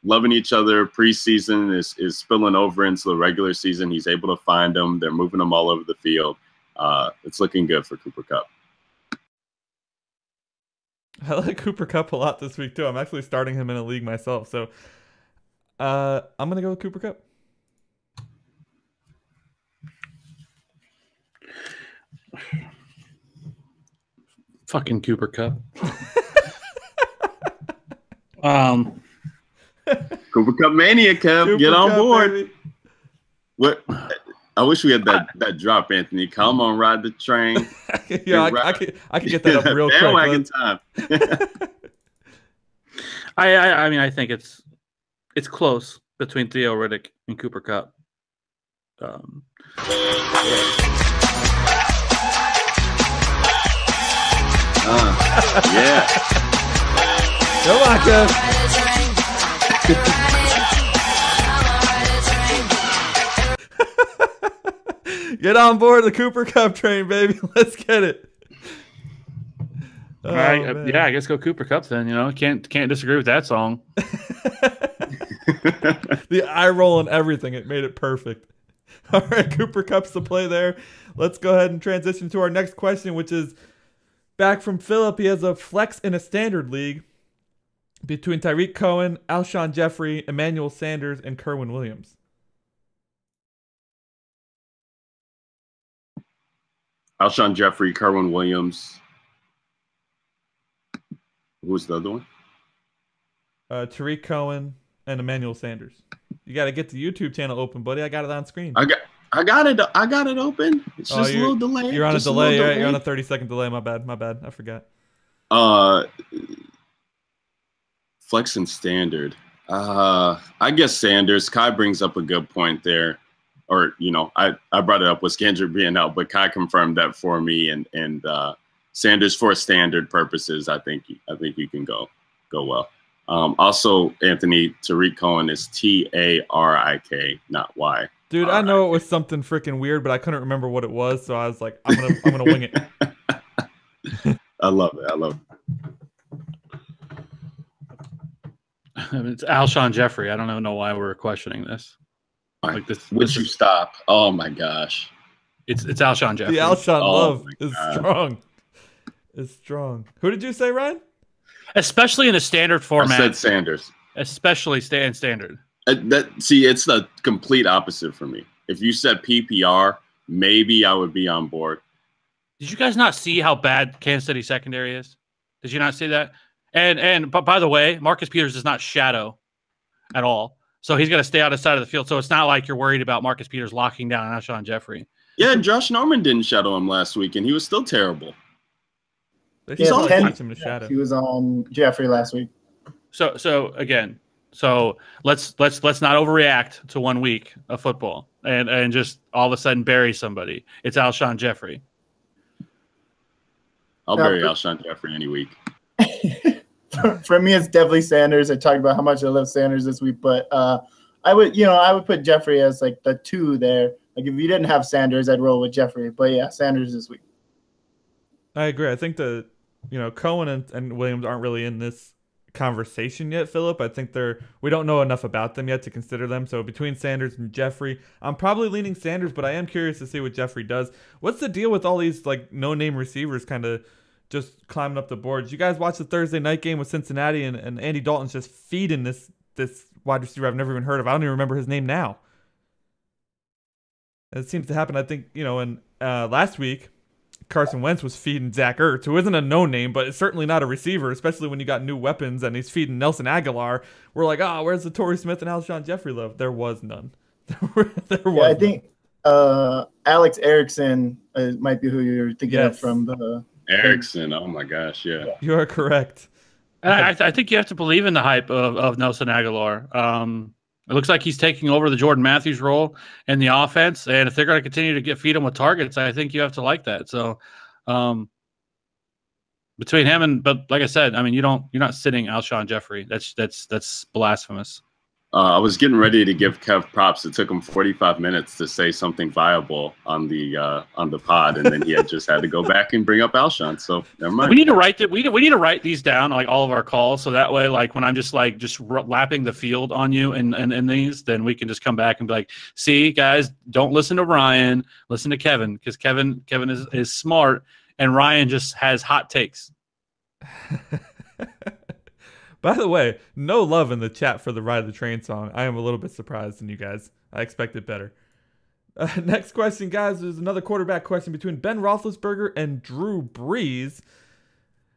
loving each other. Preseason is spilling over into the regular season. He's able to find them. They're moving them all over the field. It's looking good for Cooper Kupp. I like Cooper Kupp a lot this week, too. I'm actually starting him in a league myself. So I'm going to go with Cooper Kupp. Fucking Cooper Kupp. Cooper Kupp mania, Kev. Cooper Get on Kupp, board. baby. What? I wish we had that drop, Anthony. Come on, ride the train. Yeah, I could get that up real quick. Bandwagon time. I mean, I think it's close between Theo Riddick and Cooper Kupp. Yeah. Come on, Kev. Get on board the Cooper Kupp train, baby. Let's get it. All right, I guess go Cooper Kupp then. Can't disagree with that song. The eye roll and everything, it made it perfect. All right, Cooper Kupp's the play there. Let's go ahead and transition to our next question, which is back from Philip. He has a flex in a standard league between Tyreek Cohen, Alshon Jeffrey, Emmanuel Sanders, and Kerwin Williams. Alshon Jeffrey, Kerwin Williams. Who was the other one? Tyreek Cohen and Emmanuel Sanders. You got to get the YouTube channel open, buddy. I got it on screen. I got it open. It's just a little delay. You're on a delay. Right? You're on a 30-second delay. My bad. I forgot. Flex and standard. I guess Sanders. Kai brings up a good point there. Or, I brought it up with Scandrick being out, but Kai confirmed that for me. And Sanders, for standard purposes, I think you can go well. Also, Anthony, Tarik Cohen is Tarik, not Y. Dude, I know it was something freaking weird, but I couldn't remember what it was, so I was like, I'm gonna wing it. I love it. It's Alshon Jeffrey. I don't know why we're questioning this. Like this. Would you stop? Oh my gosh. It's Alshon Jeffrey. The Alshon love is strong. It's strong. Who did you say, Ryan? Especially in a standard format. I said Sanders. Especially standard. It's the complete opposite for me. If you said PPR, maybe I would be on board. Did you guys not see how bad Kansas City secondary is? Did you not see that? But by the way, Marcus Peters does not shadow at all. So he's going to stay on the side of the field. So it's not like you're worried about Marcus Peters locking down Alshon Jeffrey. Yeah, Josh Norman didn't shadow him last week, and he was still terrible. He's always watched him to shadow. He was on Jeffrey last week. So let's not overreact to 1 week of football and just all of a sudden bury somebody. It's Alshon Jeffrey. I'll bury Alshon Jeffrey any week. For me, it's definitely Sanders. I talked about how much I love Sanders this week, but I would put Jeffrey as like the 2 there. Like if you didn't have Sanders, I'd roll with Jeffrey. But yeah, Sanders this week. I agree. I think Cohen and Williams aren't really in this conversation yet, Philip. I think we don't know enough about them yet to consider them. So between Sanders and Jeffrey, I'm probably leaning Sanders, but I am curious to see what Jeffrey does. What's the deal with all these like no-name receivers kind of just climbing up the boards? You guys watch the Thursday night game with Cincinnati, and Andy Dalton's just feeding this wide receiver I've never even heard of. I don't even remember his name now. It seems to happen. I think, in last week, Carson Wentz was feeding Zach Ertz, who isn't a no-name, but it's certainly not a receiver, especially when you got new weapons, and he's feeding Nelson Aguilar. We're like, where's the Torrey Smith and Alshon Jeffrey love? There was none. I think Alex Erickson might be who you're thinking of from the... Erickson, oh my gosh, yeah. You are correct. I think you have to believe in the hype of Nelson Aguilar. It looks like he's taking over the Jordan Matthews role in the offense, and if they're going to continue to feed him with targets, I think you have to like that. So, between him but like I said, I mean, you're not sitting Alshon Jeffrey. That's blasphemous. I was getting ready to give Kev props. It took him 45 minutes to say something viable on the pod, and then he had just had to go back and bring up Alshon. So never mind. We need to write we need to write these down, like all of our calls, so that way, like when I'm just lapping the field on you and these, then we can just come back and be like, see, guys, don't listen to Ryan, listen to Kevin, because Kevin is smart, and Ryan just has hot takes. By the way, no love in the chat for the Ride of the Train song. I am a little bit surprised in you guys. I expected better. Next question, guys, is another quarterback question between Ben Roethlisberger and Drew Brees.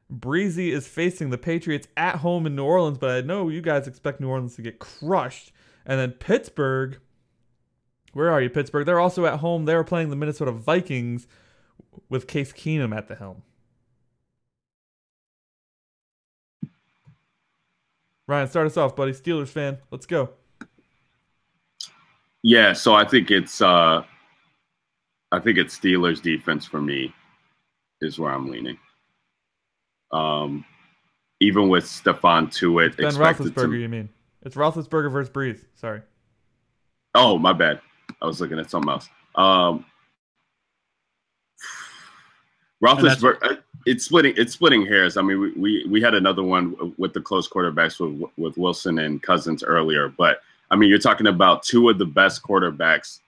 Breezy is facing the Patriots at home in New Orleans, but I know you guys expect New Orleans to get crushed. And then Pittsburgh, where are you, Pittsburgh? They're also at home. They're playing the Minnesota Vikings with Case Keenum at the helm. Ryan, start us off, buddy. Steelers fan. Let's go. Yeah, so I think it's Steelers defense for me is where I'm leaning. Even with Stephon Tuitt, Ben Roethlisberger, you mean? It's Roethlisberger versus Brees. Sorry. Oh, my bad. I was looking at something else. Roethlisberger, it's splitting hairs. I mean, we had another one with the close quarterbacks with Wilson and Cousins earlier, but I mean, you're talking about two of the best quarterbacks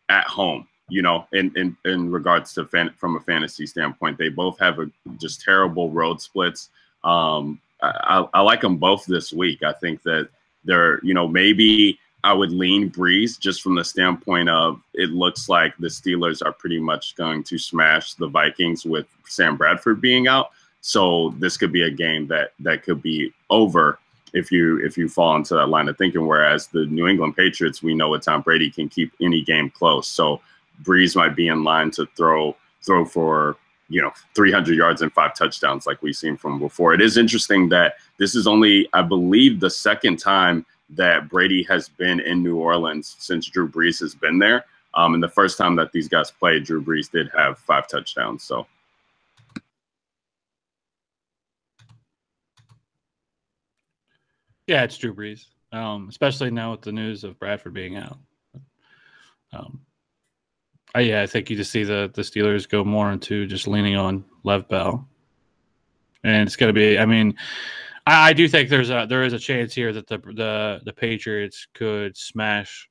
at home. In regards to from a fantasy standpoint, they both have just terrible road splits. I like them both this week. I think that they're, maybe I would lean Brees just from the standpoint of it looks like the Steelers are pretty much going to smash the Vikings with Sam Bradford being out. So this could be a game that could be over if you fall into that line of thinking. Whereas the New England Patriots, we know what Tom Brady can keep any game close. So Brees might be in line to throw for 300 yards and 5 touchdowns like we've seen from before. It is interesting that this is only, I believe, the second time that Brady has been in New Orleans since Drew Brees has been there. And the first time that these guys played, Drew Brees did have 5 touchdowns. So, yeah, it's Drew Brees, especially now with the news of Bradford being out. I think you just see the Steelers go more into just leaning on Lev Bell, and it's going to be. I mean, I do think there is a chance here that the Patriots could smash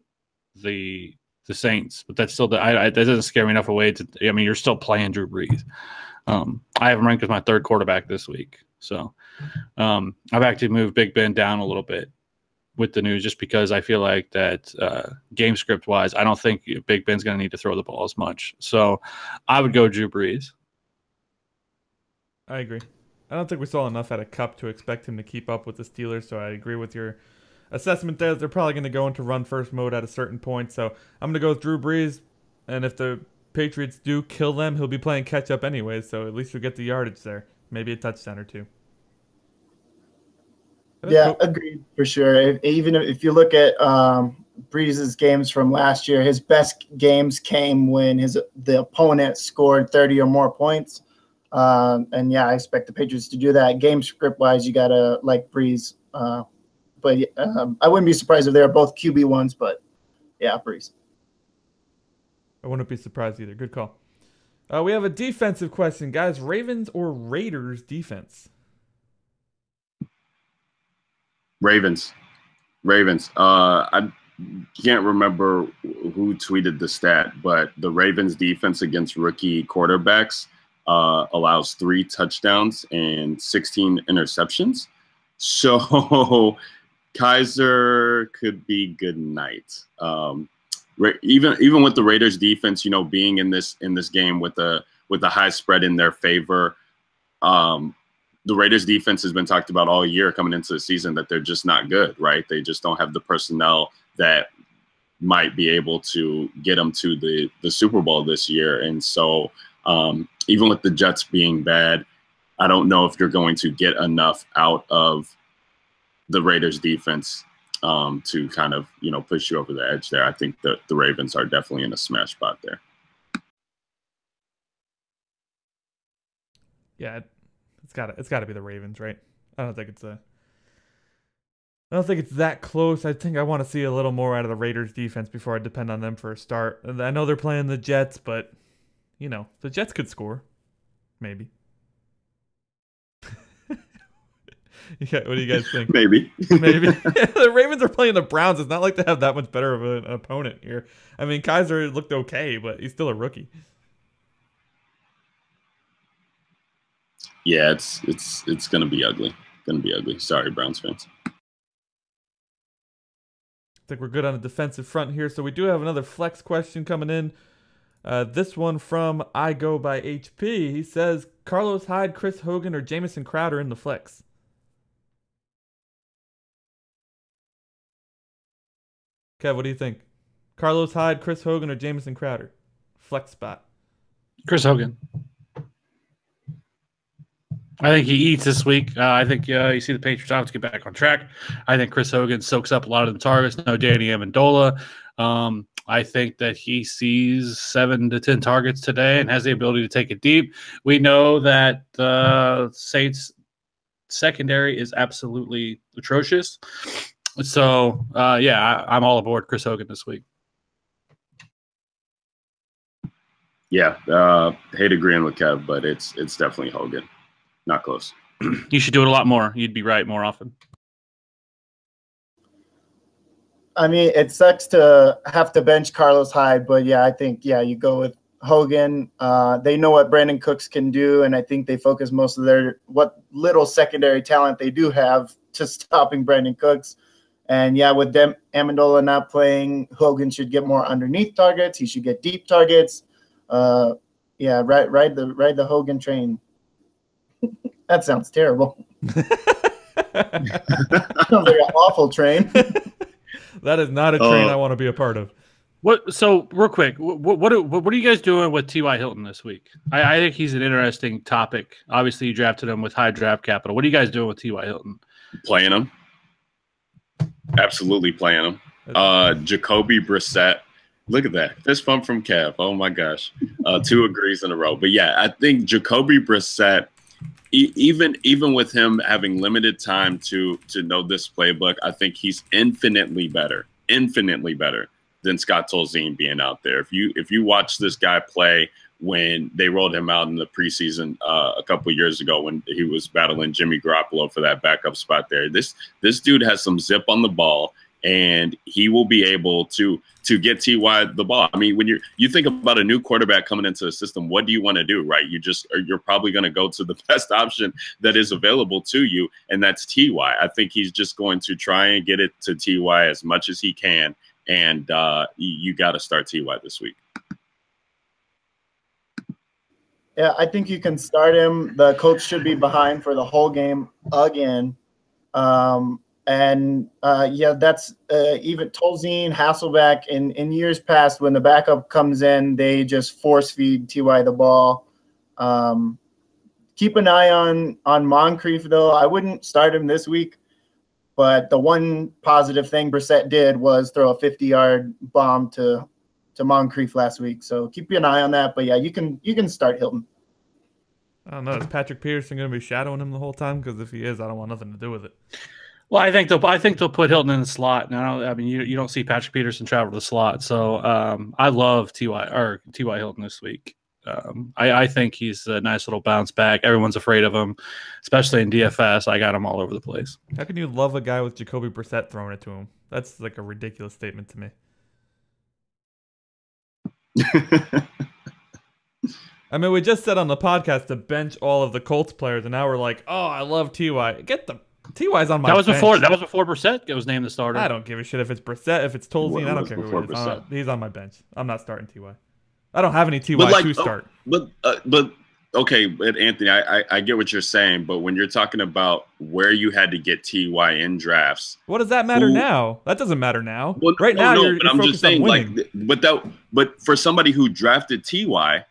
the Saints, but that's still that doesn't scare me enough away to. I mean, you're still playing Drew Brees. I have him ranked as my 3rd quarterback this week, so I've actually moved Big Ben down a little bit with the news just because I feel like that game script wise, I don't think Big Ben's going to need to throw the ball as much. So I would go Drew Brees. I agree. I don't think we saw enough at a Cup to expect him to keep up with the Steelers, so I agree with your assessment there. They're probably going to go into run-first mode at a certain point, so I'm going to go with Drew Brees, and if the Patriots do kill them, he'll be playing catch-up anyway, so at least you'll get the yardage there. Maybe a touchdown or 2. Yeah, agreed for sure. Even if you look at Brees' games from last year, his best games came when the opponent scored 30 or more points. And yeah, I expect the Patriots to do that. Game script wise, you gotta like Brees. But I wouldn't be surprised if they're both QB1s. But yeah, Brees. I wouldn't be surprised either. Good call. We have a defensive question, guys. Ravens or Raiders defense? Ravens. I can't remember who tweeted the stat, but the Ravens defense against rookie quarterbacks allows 3 touchdowns and 16 interceptions. So Kaiser could be good night. Even with the Raiders defense, being in this game with a high spread in their favor, the Raiders defense has been talked about all year coming into the season that they're just not good, right? They just don't have the personnel that might be able to get them to the Super Bowl this year. And so even with the Jets being bad, I don't know if you're going to get enough out of the Raiders defense to kind of, push you over the edge there. I think that the Ravens are definitely in a smash spot there. Yeah, it's got to be the Ravens, right? I don't think it's that close. I think I want to see a little more out of the Raiders defense before I depend on them for a start. I know they're playing the Jets, but the Jets could score, maybe. Yeah, what do you guys think? Maybe. The Ravens are playing the Browns. It's not like they have that much better of an opponent here. I mean, Kaiser looked okay, but he's still a rookie. Yeah, it's gonna be ugly. Sorry, Browns fans. I think we're good on the defensive front here. So we do have another flex question coming in. This one from I Go by HP. He says, Carlos Hyde, Chris Hogan, or Jamison Crowder in the flex? Kev, what do you think? Carlos Hyde, Chris Hogan, or Jamison Crowder? Flex spot. Chris Hogan. I think he eats this week. I think you see the Patriots obviously get back on track. I think Chris Hogan soaks up a lot of the targets. No Danny Amendola. I think that he sees 7 to 10 targets today and has the ability to take it deep. We know that the Saints secondary is absolutely atrocious. So, I'm all aboard Chris Hogan this week. Yeah, hate agreeing with Kev, but it's definitely Hogan. Not close. You should do it a lot more. You'd be right more often. I mean, it sucks to have to bench Carlos Hyde, but I think, you go with Hogan. They know what Brandon Cooks can do, and I think they focus most of what little secondary talent they do have to stopping Brandon Cooks. And with them, Amendola not playing, Hogan should get more underneath targets. He should get deep targets. Ride the Hogan train. That sounds terrible. Sounds like an awful train. That is not a train I want to be a part of. So real quick, what are you guys doing with T.Y. Hilton this week? I think he's an interesting topic. Obviously, you drafted him with high draft capital. What are you guys doing with T.Y. Hilton? Playing him. Absolutely playing him. Jacoby Brissett. Look at that. Fist bump from Kev. Oh, my gosh. 2 agrees in a row. But, I think Jacoby Brissett, even with him having limited time to know this playbook, I think he's infinitely better than Scott Tolzien being out there. If you watch this guy play when they rolled him out in the preseason a couple of years ago when he was battling Jimmy Garoppolo for that backup spot there, this dude has some zip on the ball, and he will be able to get T.Y. the ball. I mean, when you think about a new quarterback coming into the system, what do you want to do, right? You're probably going to go to the best option that is available to you, and that's T.Y. I think he's just going to try and get it to T.Y. as much as he can, and you got to start T.Y. this week. Yeah, I think you can start him. The coach should be behind for the whole game again. That's even Tolzien, Hasselbeck. In years past, when the backup comes in, they just force feed T.Y. the ball. Keep an eye on Moncrief, though. I wouldn't start him this week, but the one positive thing Brissett did was throw a 50-yard bomb to Moncrief last week. So keep an eye on that. But you can start Hilton. I don't know. Is Patrick Peterson going to be shadowing him the whole time? Because if he is, I don't want nothing to do with it. Well, I think they'll put Hilton in the slot. Now, I mean, you don't see Patrick Peterson travel to the slot, so I love T.Y. Hilton this week. I think he's a nice little bounce back. Everyone's afraid of him, especially in DFS. I got him all over the place. How can you love a guy with Jacoby Brissett throwing it to him? That's like a ridiculous statement to me. I mean, we just said on the podcast to bench all of the Colts players, and now we're like, oh, I love T.Y. Get the T.Y.'s on my bench. That was before Brissett was named the starter. I don't give a shit if it's Brissett, if it's Tolzien. I don't care who it is. He's on my bench. I'm not starting T.Y. I don't have any T.Y. to start. But okay, but Anthony, I get what you're saying, but when you're talking about where you had to get T.Y. in drafts, what does that matter now? That doesn't matter now. Well, now, you're I'm just saying, like, but for somebody who drafted T.Y.,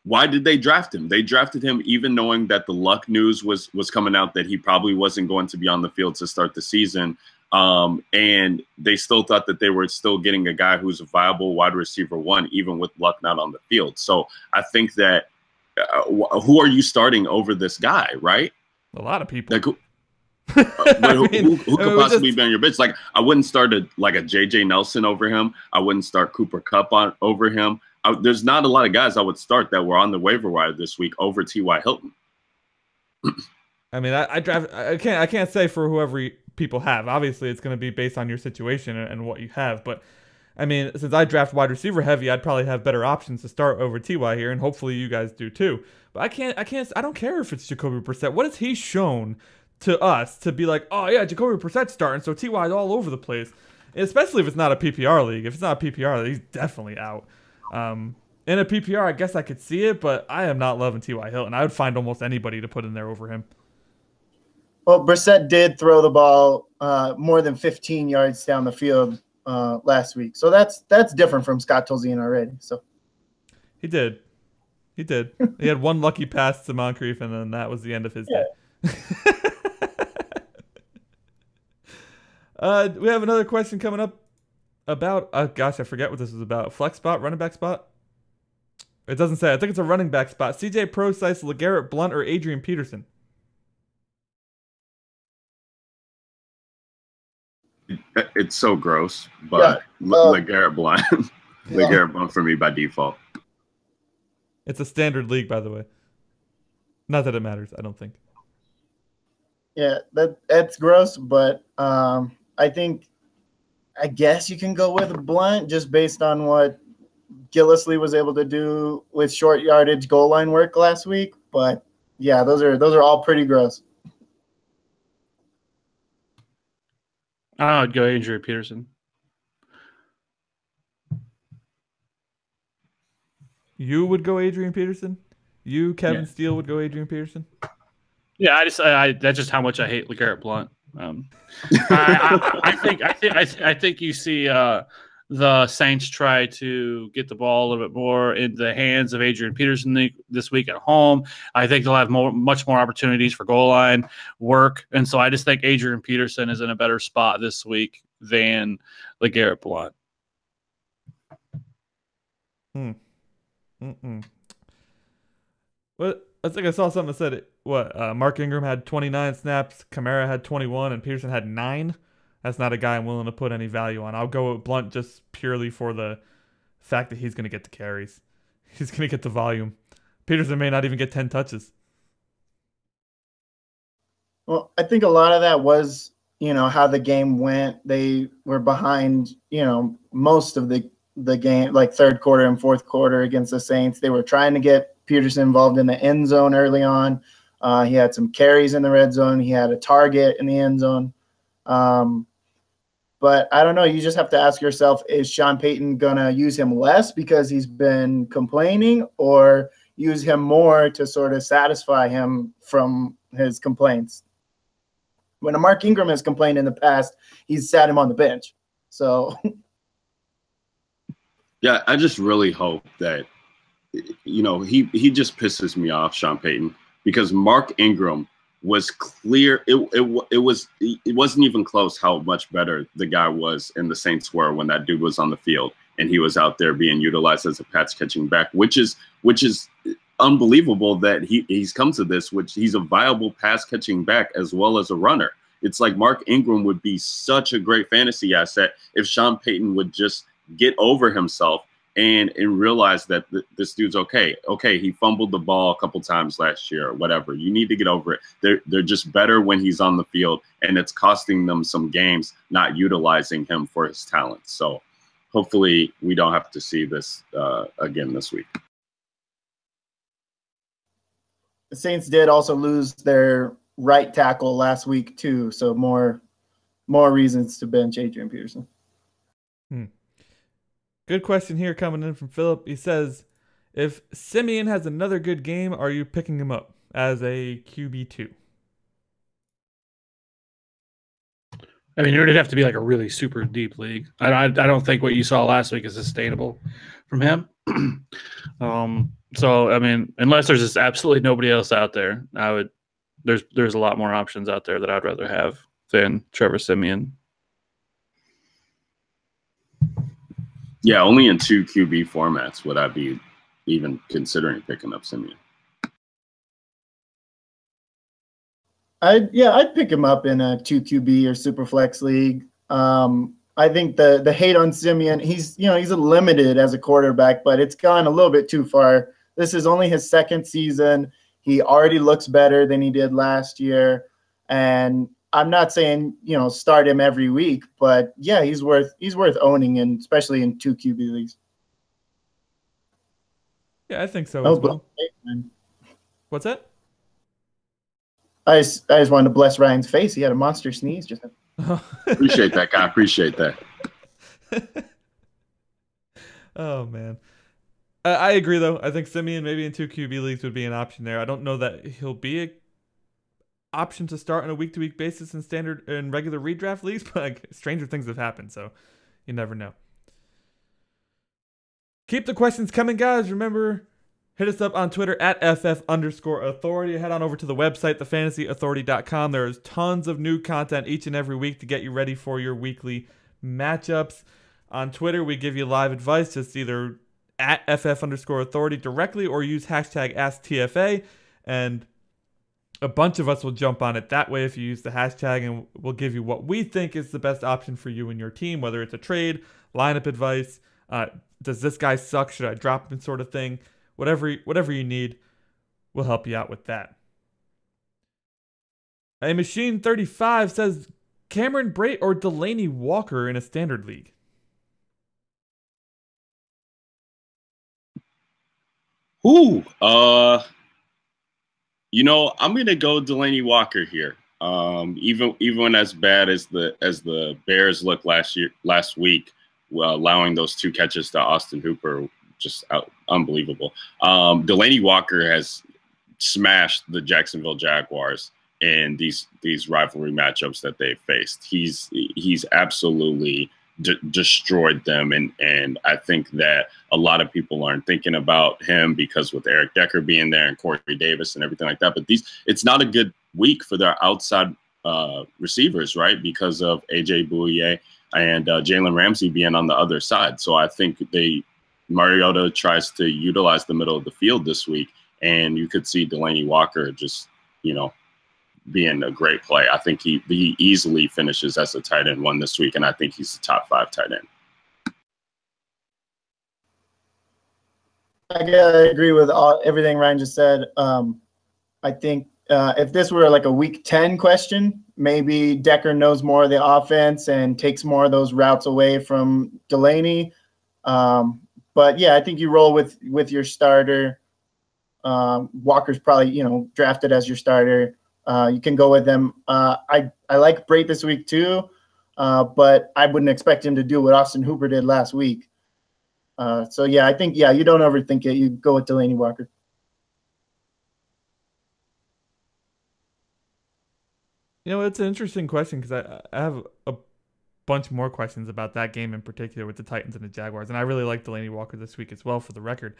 why did they draft him? They drafted him even knowing that the luck news was coming out that he probably wasn't going to be on the field to start the season. And they still thought that they were still getting a guy who's a viable wide receiver one, even with luck not on the field. So I think that who are you starting over this guy, right? A lot of people. Like, who could possibly be on your bench? Like, I wouldn't start a J.J. Nelson over him. I wouldn't start Cooper Kupp over him. There's not a lot of guys I would start that were on the waiver wire this week over T.Y. Hilton. I mean, I can't say for whoever people have. Obviously, it's going to be based on your situation and what you have. But I mean, since I draft wide receiver heavy, I'd probably have better options to start over T.Y. here, and hopefully you guys do too. But I don't care if it's Jacoby Brissett. What has he shown to us to be like, oh yeah, Jacoby Brissett's starting, so T.Y. is all over the place, especially if it's not a PPR league. If it's not a PPR league, he's definitely out. In a PPR, I guess I could see it, but I am not loving T.Y. Hilton. I would find almost anybody to put in there over him. Well, Brissett did throw the ball more than 15 yards down the field last week, so that's different from Scott Tolzien already. So he did. He had one lucky pass to Moncrief, and then that was the end of his day. We have another question coming up about, gosh, I forget what this is about. Flex spot, running back spot? It doesn't say. I think it's a running back spot. CJ Procise, LeGarrette Blount, or Adrian Peterson? It's so gross, but LeGarrette Blount. LeGarrette Blount for me by default. It's a standard league, by the way. Not that it matters, I don't think. Yeah, that's gross, but I guess you can go with Blount just based on what Gillislee was able to do with short yardage goal line work last week. But yeah, those are all pretty gross. I would go Adrian Peterson. You would go Adrian Peterson? You, Kevin Steele, would go Adrian Peterson? Yeah, that's just how much I hate LeGarrette Blount. I think you see the Saints try to get the ball a little bit more in the hands of Adrian Peterson this week at home. I think they'll have much more opportunities for goal line work, and so I just think Adrian Peterson is in a better spot this week than LeGarrette Blount. Well, I think I saw something that said Mark Ingram had 29 snaps, Kamara had 21, and Peterson had 9. That's not a guy I'm willing to put any value on. I'll go with Blount just purely for the fact that he's going to get the carries. He's going to get the volume. Peterson may not even get 10 touches. Well, I think a lot of that was, how the game went. They were behind, most of the game, like third quarter and fourth quarter against the Saints. They were trying to get Peterson involved in the end zone early on. He had some carries in the red zone. He had a target in the end zone. But I don't know. You just have to ask yourself, is Sean Payton going to use him less because he's been complaining, or use him more to sort of satisfy him from his complaints? When Mark Ingram has complained in the past, he's sat him on the bench. So, yeah, I just really hope that, he just pisses me off, Sean Payton, because Mark Ingram was clear. It wasn't even close how much better the guy was and the Saints were when that dude was on the field and he was out there being utilized as a pass catching back, which is unbelievable that he's come to this, which he's a viable pass catching back as well as a runner. It's like Mark Ingram would be such a great fantasy asset if Sean Payton would just get over himself and realize that this dude's okay. Okay, he fumbled the ball a couple times last year or whatever. You need to get over it. They're just better when he's on the field, and it's costing them some games not utilizing him for his talent. So hopefully we don't have to see this again this week. The Saints did also lose their right tackle last week too, so more reasons to bench Adrian Peterson. Good question here coming in from Philip. He says, if Simeon has another good game, are you picking him up as a QB2? I mean, it would have to be like a really super deep league. I don't think what you saw last week is sustainable from him. So, I mean, unless there's just absolutely nobody else out there, there's a lot more options out there that I'd rather have than Trevor Simeon. Yeah, only in 2 QB formats would I be even considering picking up Simeon. I'd pick him up in a 2 QB or super flex league. I think the hate on Simeon, he's limited as a quarterback, but it's gone a little bit too far. This is only his second season. He already looks better than he did last year, and I'm not saying, start him every week, but yeah, he's worth owning, and especially in 2 QB leagues. Yeah, I think so as well. What's that? I just wanted to bless Ryan's face. He had a monster sneeze just now. Appreciate that, guy. Appreciate that. Oh, man. I agree, though. I think Simeon maybe in 2 QB leagues would be an option there. I don't know that he'll be an option to start on a week-to-week basis in standard and regular redraft leagues, but stranger things have happened, so you never know. Keep the questions coming, guys. Remember, hit us up on Twitter at @FF_authority. Head on over to the website, thefantasyauthority.com. There's tons of new content each and every week to get you ready for your weekly matchups. On Twitter, we give you live advice. Just either at @FF_authority directly or use hashtag AskTFA, and a bunch of us will jump on it that way if you use the hashtag, and we'll give you what we think is the best option for you and your team, whether it's a trade, lineup advice, does this guy suck, should I drop him sort of thing. Whatever you need, we'll help you out with that. A Machine 35 says, Cameron Breit or Delaney Walker in a standard league? I'm gonna go Delaney Walker here. Even as bad as the Bears looked last week, allowing those 2 catches to Austin Hooper, just unbelievable. Delaney Walker has smashed the Jacksonville Jaguars in these rivalry matchups that they've faced. He's absolutely destroyed them, and I think that a lot of people aren't thinking about him because with Eric Decker being there and Corey Davis and everything like that. But it's not a good week for their outside receivers, right? Because of AJ Bouye and Jalen Ramsey being on the other side. So I think Mariota tries to utilize the middle of the field this week, and you could see Delaney Walker just, being a great play. I think he easily finishes as a tight end 1 this week, and I think he's the top 5 tight end. I agree with everything Ryan just said. I think if this were like a week 10 question, maybe Decker knows more of the offense and takes more of those routes away from Delaney. But yeah, I think you roll with your starter. Walker's probably, drafted as your starter. You can go with them. I like Breit this week too, but I wouldn't expect him to do what Austin Hooper did last week. So yeah, I think, you don't overthink it. You go with Delaney Walker. It's an interesting question because I have a bunch more questions about that game in particular with the Titans and the Jaguars, and I really like Delaney Walker this week as well, for the record.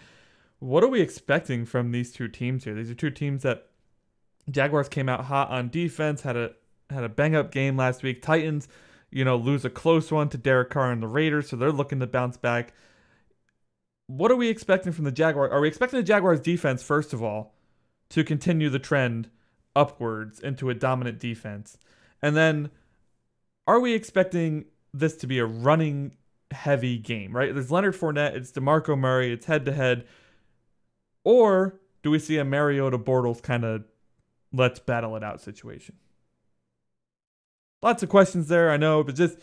What are we expecting from these 2 teams here? These are 2 teams that Jaguars came out hot on defense, had a bang-up game last week. Titans, lose a close one to Derek Carr and the Raiders, so they're looking to bounce back. What are we expecting from the Jaguars? Are we expecting the Jaguars defense, first of all, to continue the trend upwards into a dominant defense? And then are we expecting this to be a running heavy game, right? There's Leonard Fournette, it's DeMarco Murray, it's head-to-head. Or do we see a Mariota Bortles kind of let's battle it out situation? Lots of questions there, I know, but just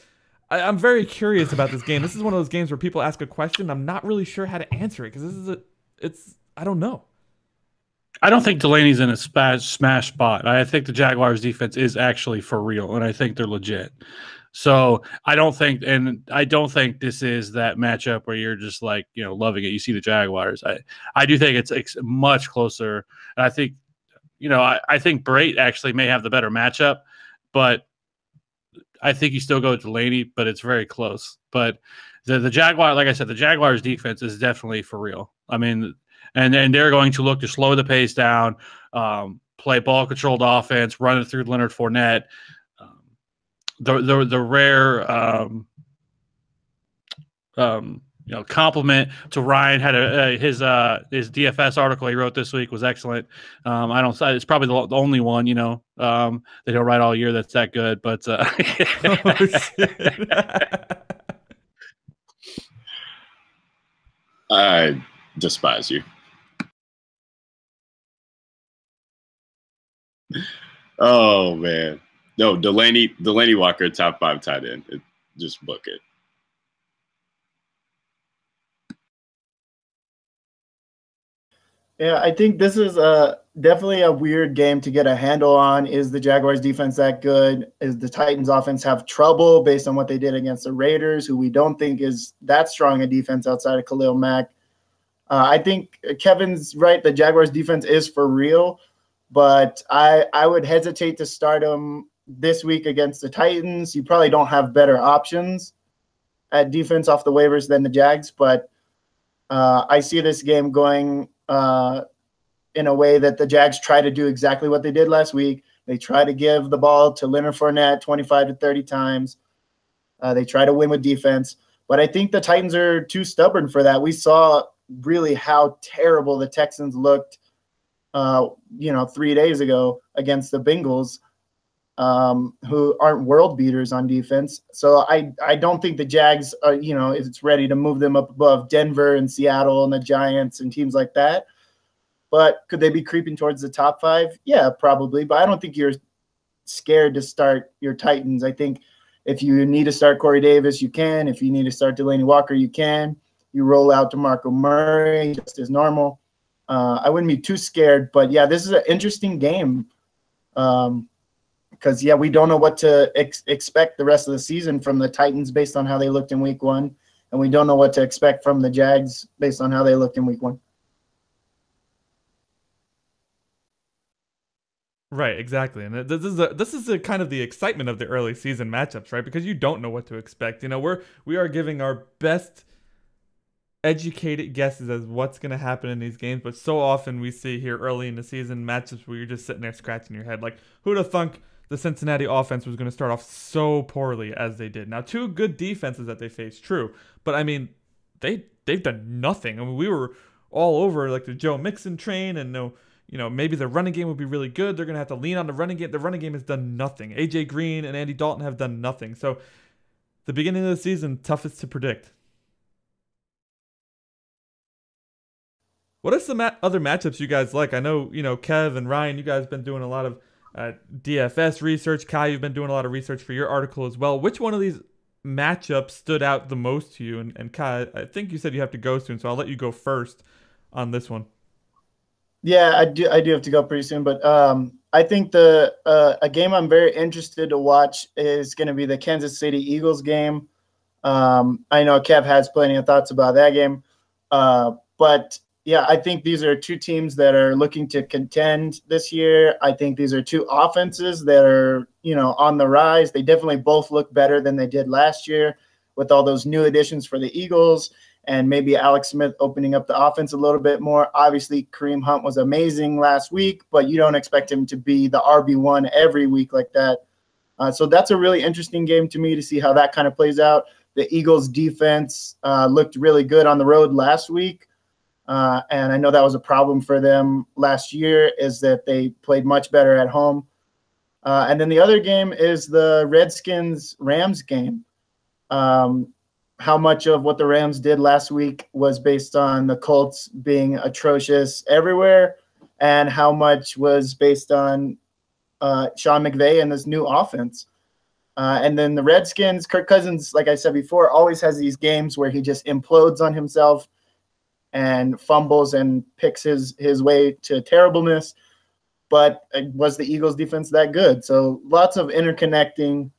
I'm very curious about this game. This is one of those games where people ask a question, I'm not really sure how to answer it because I don't know. I don't think Delaney's in a smash spot. I think the Jaguars defense is actually for real, and I think they're legit. So I don't think this is that matchup where you're just like, loving it. You see the Jaguars. I do think it's much closer. And I think, I think Breit actually may have the better matchup, but I think you still go with Delaney, but it's very close. But the Jaguar, like I said, the Jaguars defense is definitely for real. I mean, and they're going to look to slow the pace down, play ball controlled offense, run it through Leonard Fournette. The rare compliment to Ryan had his DFS article he wrote this week was excellent. It's probably the only one that he'll write all year that's that good, but I despise you. Oh man. No, Delaney Walker, top 5 tight end. Just book it. Yeah, I think this is definitely a weird game to get a handle on. Is the Jaguars defense that good? Is the Titans offense have trouble based on what they did against the Raiders, who we don't think is that strong a defense outside of Khalil Mack? I think Kevin's right. The Jaguars defense is for real, but I would hesitate to start them this week against the Titans. You probably don't have better options at defense off the waivers than the Jags, but I see this game going in a way that the Jags try to do exactly what they did last week. They try to give the ball to Leonard Fournette 25 to 30 times. They try to win with defense, but I think the Titans are too stubborn for that. We saw really how terrible the Texans looked, 3 days ago against the Bengals, who aren't world beaters on defense. So I don't think the Jags are, it's ready to move them up above Denver and Seattle and the Giants and teams like that. But could they be creeping towards the top 5? Yeah, probably. But I don't think you're scared to start your Titans. I think if you need to start Corey Davis, you can. If you need to start Delaney Walker, you can. You roll out DeMarco Murray just as normal. I wouldn't be too scared. But, yeah, this is an interesting game. Because, we don't know what to expect the rest of the season from the Titans based on how they looked in week 1. And we don't know what to expect from the Jags based on how they looked in week 1. Right, exactly. And this is a kind of the excitement of the early season matchups, right? Because you don't know what to expect. We are giving our best educated guesses as what's going to happen in these games. But so often we see here early in the season matchups where you're just sitting there scratching your head. Like, who'd have thunk the Cincinnati offense was going to start off so poorly as they did. Now, 2 good defenses that they faced, true. But, I mean, they've done nothing. I mean, we were all over, like, the Joe Mixon train and maybe the running game would be really good. They're going to have to lean on the running game. The running game has done nothing. A.J. Green and Andy Dalton have done nothing. So, the beginning of the season, toughest to predict. What are some other matchups you guys like? I know, Kev and Ryan, you guys have been doing a lot of DFS research. Kai, you've been doing a lot of research for your article as well. Which one of these matchups stood out the most to you? And Kai, I think you said you have to go soon, so I'll let you go first on this one. Yeah, I do have to go pretty soon, but I think a game I'm very interested to watch is going to be the Kansas City Eagles game. I know Kev has plenty of thoughts about that game, but yeah, I think these are 2 teams that are looking to contend this year. I think these are 2 offenses that are, on the rise. They definitely both look better than they did last year with all those new additions for the Eagles and maybe Alex Smith opening up the offense a little bit more. Obviously, Kareem Hunt was amazing last week, but you don't expect him to be the RB1 every week like that. So that's a really interesting game to me to see how that kind of plays out. The Eagles defense looked really good on the road last week. And I know that was a problem for them last year, is that they played much better at home. And then the other game is the Redskins-Rams game. How much of what the Rams did last week was based on the Colts being atrocious everywhere, and how much was based on Sean McVay and this new offense. And then the Redskins, Kirk Cousins, like I said before, always has these games where he just implodes on himself and fumbles and picks his way to terribleness. But was the Eagles defense that good? So lots of interconnecting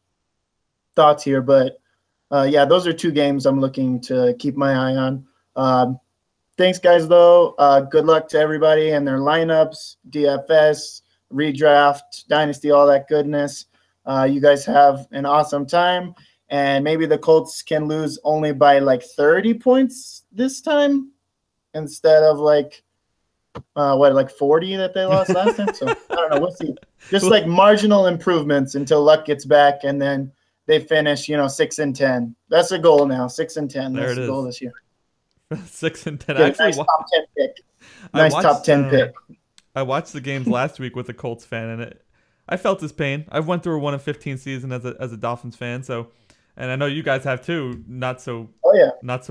thoughts here. But, yeah, those are two games I'm looking to keep my eye on. Thanks, guys, though. Good luck to everybody and their lineups, DFS, redraft, dynasty, all that goodness. You guys have an awesome time. And maybe the Colts can lose only by like 30 points this time instead of like 40 that they lost last time. So I don't know. We'll see. Just like marginal improvements until luck gets back, and then they finish, 6-10. That's the goal now. 6-10. That's the goal this year. 6-10. Nice top 10 pick. Nice top 10 pick. I watched the games last week with a Colts fan, and I felt his pain. I've went through a 1-15 season as a Dolphins fan, so, and I know you guys have too. Not so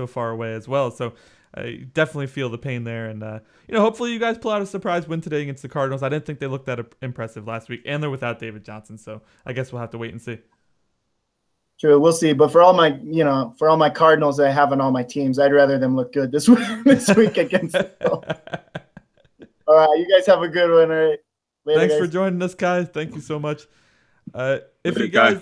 far away as well. So I definitely feel the pain there, and hopefully you guys pull out a surprise win today against the Cardinals. I didn't think they looked that impressive last week, and they're without David Johnson, so I guess we'll have to wait and see. True, we'll see. But for all my Cardinals that I have on all my teams, I'd rather them look good this week against them. All right, you guys have a good one. All right. Later, Thanks guys. for joining us, guys. Thank you so much. If you guys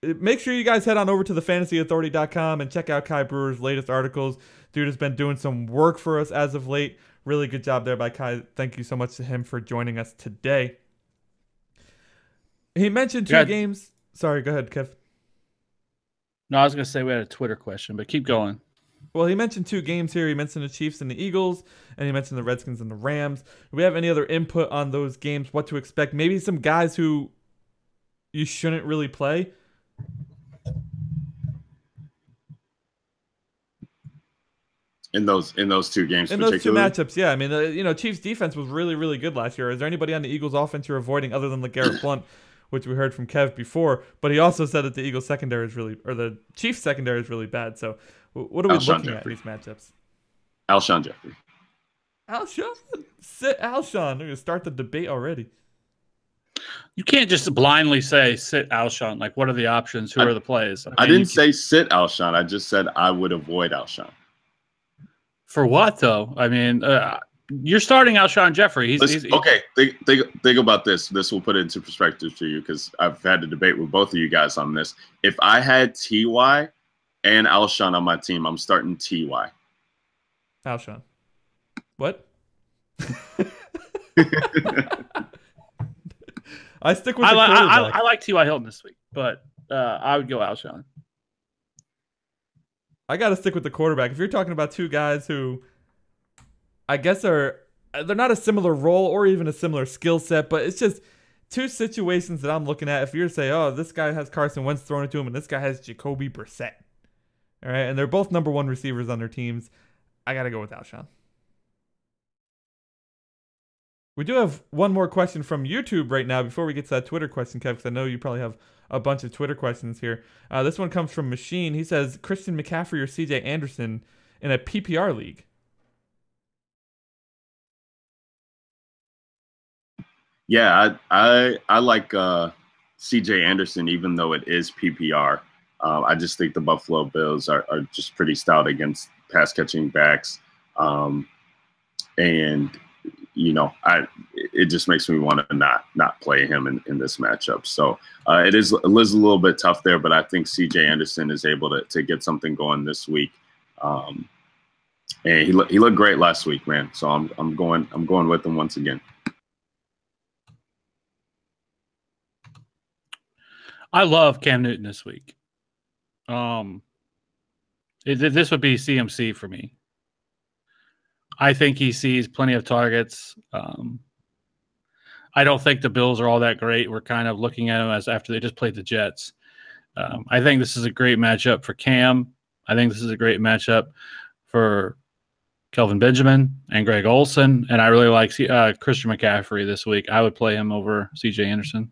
make sure you guys head on over to thefantasyauthority.com and check out Kai Brewer's latest articles. Dude has been doing some work for us as of late. Really good job there by Kai. Thank you so much to him for joining us today. He mentioned two games. Sorry, go ahead, Kev. No, I was going to say we had a Twitter question, but keep going. Well, he mentioned two games here. He mentioned the Chiefs and the Eagles, and he mentioned the Redskins and the Rams. Do we have any other input on those games, what to expect? Maybe some guys who you shouldn't really play? In those two games, in those two matchups, yeah. I mean, Chiefs defense was really, really good last year. Is there anybody on the Eagles offense you're avoiding other than LeGarrette Blount, which we heard from Kev before? But he also said that the Eagles secondary is the Chiefs secondary is really bad. So what are we looking at in these matchups? Alshon Jeffrey. Alshon? Sit Alshon. They're going to start the debate already. You can't just blindly say sit Alshon. Like, what are the options? Who are the plays? I didn't say sit Alshon. I just said I would avoid Alshon. For what, though? I mean, you're starting Alshon Jeffrey. He's okay. Think about this. This will put it into perspective for you because I've had a debate with both of you guys on this. If I had T.Y. and Alshon on my team, I'm starting T.Y. Alshon. What? I stick with the quarterback. I like T.Y. Hilton this week, but I would go Alshon. I got to stick with the quarterback. If you're talking about two guys who I guess they're not a similar role or even a similar skill set, but it's just two situations that I'm looking at. If you're to say, oh, this guy has Carson Wentz thrown it to him and this guy has Jacoby Brissett, all right, and they're both number one receivers on their teams, I got to go with Alshon. We do have one more question from YouTube right now before we get to that Twitter question, Kev, because I know you probably have a bunch of Twitter questions here. This one comes from Machine. He says, Christian McCaffrey or CJ Anderson in a PPR league? Yeah, I like CJ Anderson, even though it is PPR. I just think the Buffalo Bills are just pretty stout against pass-catching backs. And it just makes me want to not play him in this matchup. So it is a little bit tough there, but I think CJ Anderson is able to get something going this week. And he looked great last week, man. So I'm going with him once again. I love Cam Newton this week. This would be CMC for me. I think he sees plenty of targets. I don't think the Bills are all that great. We're kind of looking at them as after they just played the Jets. I think this is a great matchup for Cam. I think this is a great matchup for Kelvin Benjamin and Greg Olsen, and I really like Christian McCaffrey this week. I would play him over C.J. Anderson.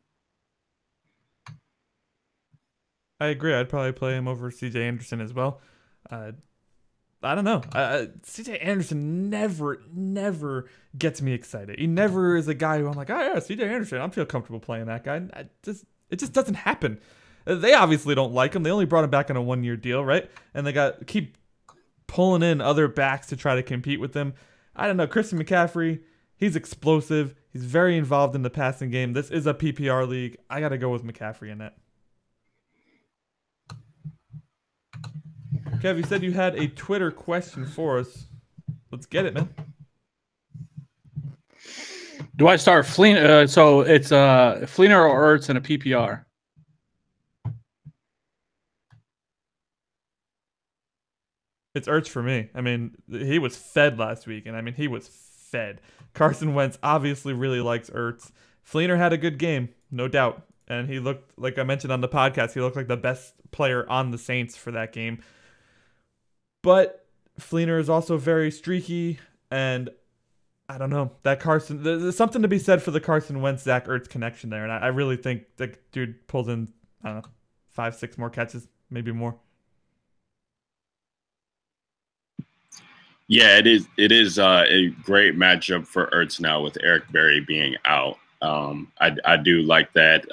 I agree. I'd probably play him over C.J. Anderson as well. I don't know. C.J. Anderson never gets me excited. He never is a guy who I'm like, oh yeah, C.J. Anderson. I feel comfortable playing that guy. It just doesn't happen. They obviously don't like him. They only brought him back on a 1-year deal, right? And they keep pulling in other backs to try to compete with him. I don't know. Christian McCaffrey, he's explosive. He's very involved in the passing game. This is a PPR league. I got to go with McCaffrey in it. Kev, you said you had a Twitter question for us. Let's get it, man. Do I start Fleener? So it's Fleener or Ertz in a PPR. It's Ertz for me. I mean, he was fed last week, and I mean, he was fed. Carson Wentz obviously really likes Ertz. Fleener had a good game, no doubt. And he looked, like I mentioned on the podcast, he looked like the best player on the Saints for that game. But Fleener is also very streaky, and I don't know. There's something to be said for the Carson Wentz, Zach Ertz connection there. And I really think that dude pulls in, I don't know, 5-6 more catches, maybe more. Yeah, it is a great matchup for Ertz now with Eric Berry being out. I do like that.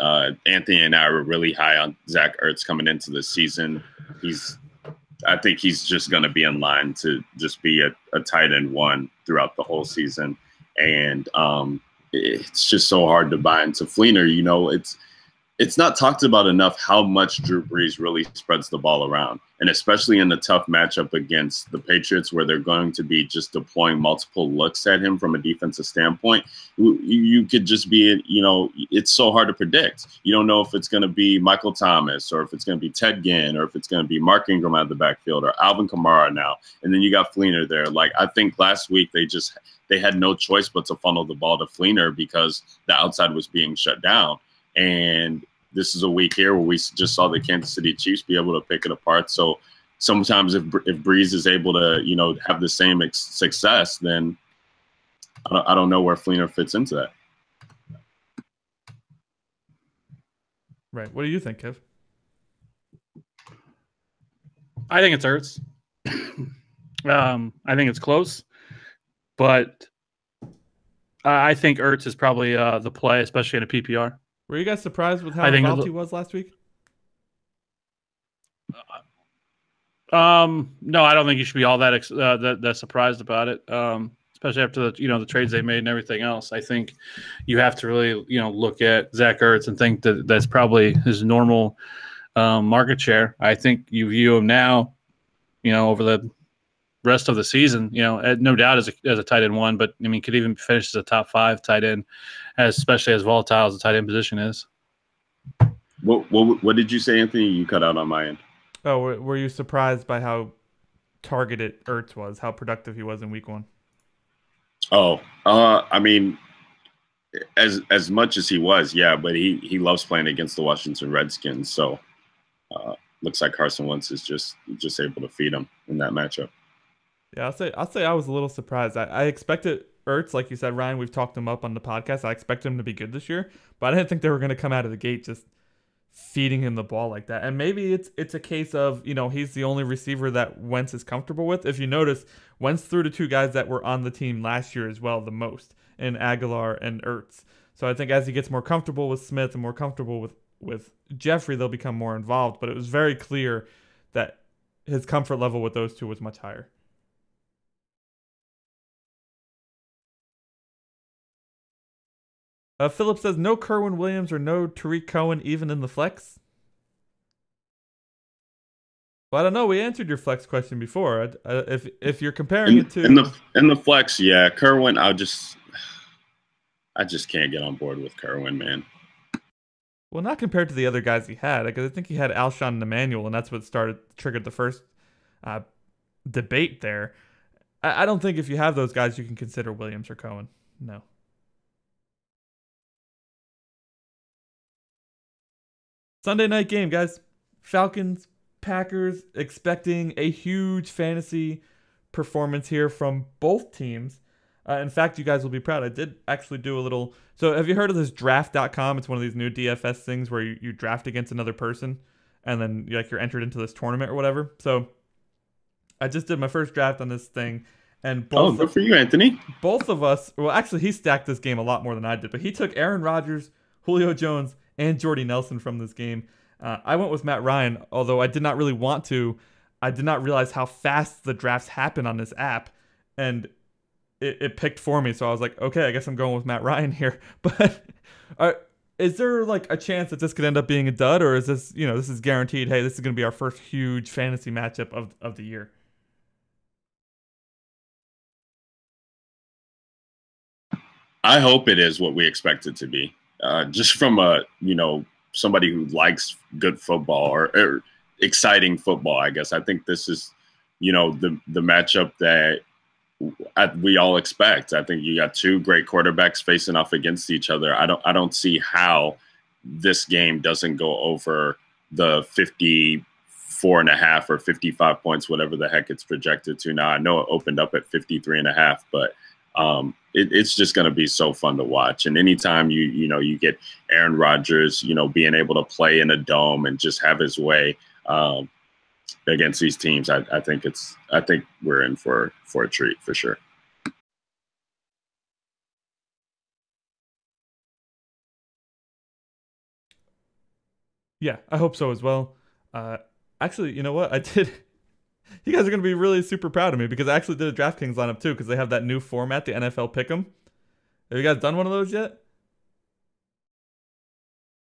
Anthony and I were really high on Zach Ertz coming into the season. I think he's just going to be in line to just be a tight end one throughout the whole season. And it's just so hard to buy into Fleener. You know, it's not talked about enough how much Drew Brees really spreads the ball around. And especially in the tough matchup against the Patriots, where they're going to be just deploying multiple looks at him from a defensive standpoint, you could just be, you know, it's so hard to predict. You don't know if it's going to be Michael Thomas or if it's going to be Ted Ginn or if it's going to be Mark Ingram out of the backfield or Alvin Kamara now. And then you got Fleener there. Like, I think last week they had no choice but to funnel the ball to Fleener because the outside was being shut down. And this is a week here where we just saw the Kansas City Chiefs be able to pick it apart. So sometimes if Breeze is able to, you know, have the same success, then I don't know where Fleener fits into that. Right. What do you think, Kev? I think it's Ertz. I think it's close, but I think Ertz is probably the play, especially in a PPR. Were you guys surprised with how involved he was last week? No, I don't think you should be all that surprised about it. Especially after the trades they made and everything else. I think you have to really look at Zach Ertz and think that that's probably his normal market share. I think you view him now, over the rest of the season, no doubt as a tight end one, but I mean, could even finish as a top 5 tight end, especially as volatile as the tight end position is. What did you say, Anthony? You cut out on my end. Oh, were you surprised by how targeted Ertz was, how productive he was in week 1? Oh, I mean, as much as he was, yeah, but he loves playing against the Washington Redskins, so looks like Carson Wentz is just able to feed him in that matchup. Yeah, I'll say I was a little surprised. I expected Ertz, like you said, Ryan, we've talked him up on the podcast. I expected him to be good this year, but I didn't think they were going to come out of the gate just feeding him the ball like that. And maybe it's a case of, he's the only receiver that Wentz is comfortable with. If you notice, Wentz threw to 2 guys that were on the team last year as well the most, in Aguilar and Ertz. So I think as he gets more comfortable with Smith and more comfortable with Jeffrey, they'll become more involved. But it was very clear that his comfort level with those 2 was much higher. Philip says, no Kerwin Williams or no Tariq Cohen even in the flex? Well, I don't know. We answered your flex question before. If you're comparing it to... In the flex, yeah. Kerwin, I just can't get on board with Kerwin, man. Well, not compared to the other guys he had. Because I think he had Alshon and Emmanuel, and that's what triggered the first debate there. I don't think if you have those guys, you can consider Williams or Cohen. No. Sunday night game, guys. Falcons, Packers, expecting a huge fantasy performance here from both teams. In fact, you guys will be proud. I did actually do a little. So have you heard of this draft.com? It's one of these new DFS things where you draft against another person and then you're entered into this tournament or whatever. So I just did my first draft on this thing. And good for you, Anthony. Both of us, well, actually, he stacked this game a lot more than I did, but he took Aaron Rodgers, Julio Jones, and Jordy Nelson from this game. I went with Matt Ryan, although I did not really want to. I did not realize how fast the drafts happen on this app, and it picked for me. So I was like, okay, I guess I'm going with Matt Ryan here. But is there like a chance that this could end up being a dud, or is this, this is guaranteed, hey, this is going to be our first huge fantasy matchup of the year? I hope it is what we expect it to be. Just from somebody who likes good football or exciting football, I guess. I think this is, the matchup that we all expect. I think you got two great quarterbacks facing off against each other. I don't see how this game doesn't go over the 54.5 or 55 points, whatever the heck it's projected to. Now I know it opened up at 53.5, but it's just going to be so fun to watch. And anytime you get Aaron Rodgers, being able to play in a dome and just have his way against these teams, I think we're in for a treat for sure. Yeah, I hope so as well. Actually, you know what? I did. You guys are going to be really super proud of me because I actually did a DraftKings lineup too because they have that new format, the NFL Pick'em. Have you guys done one of those yet?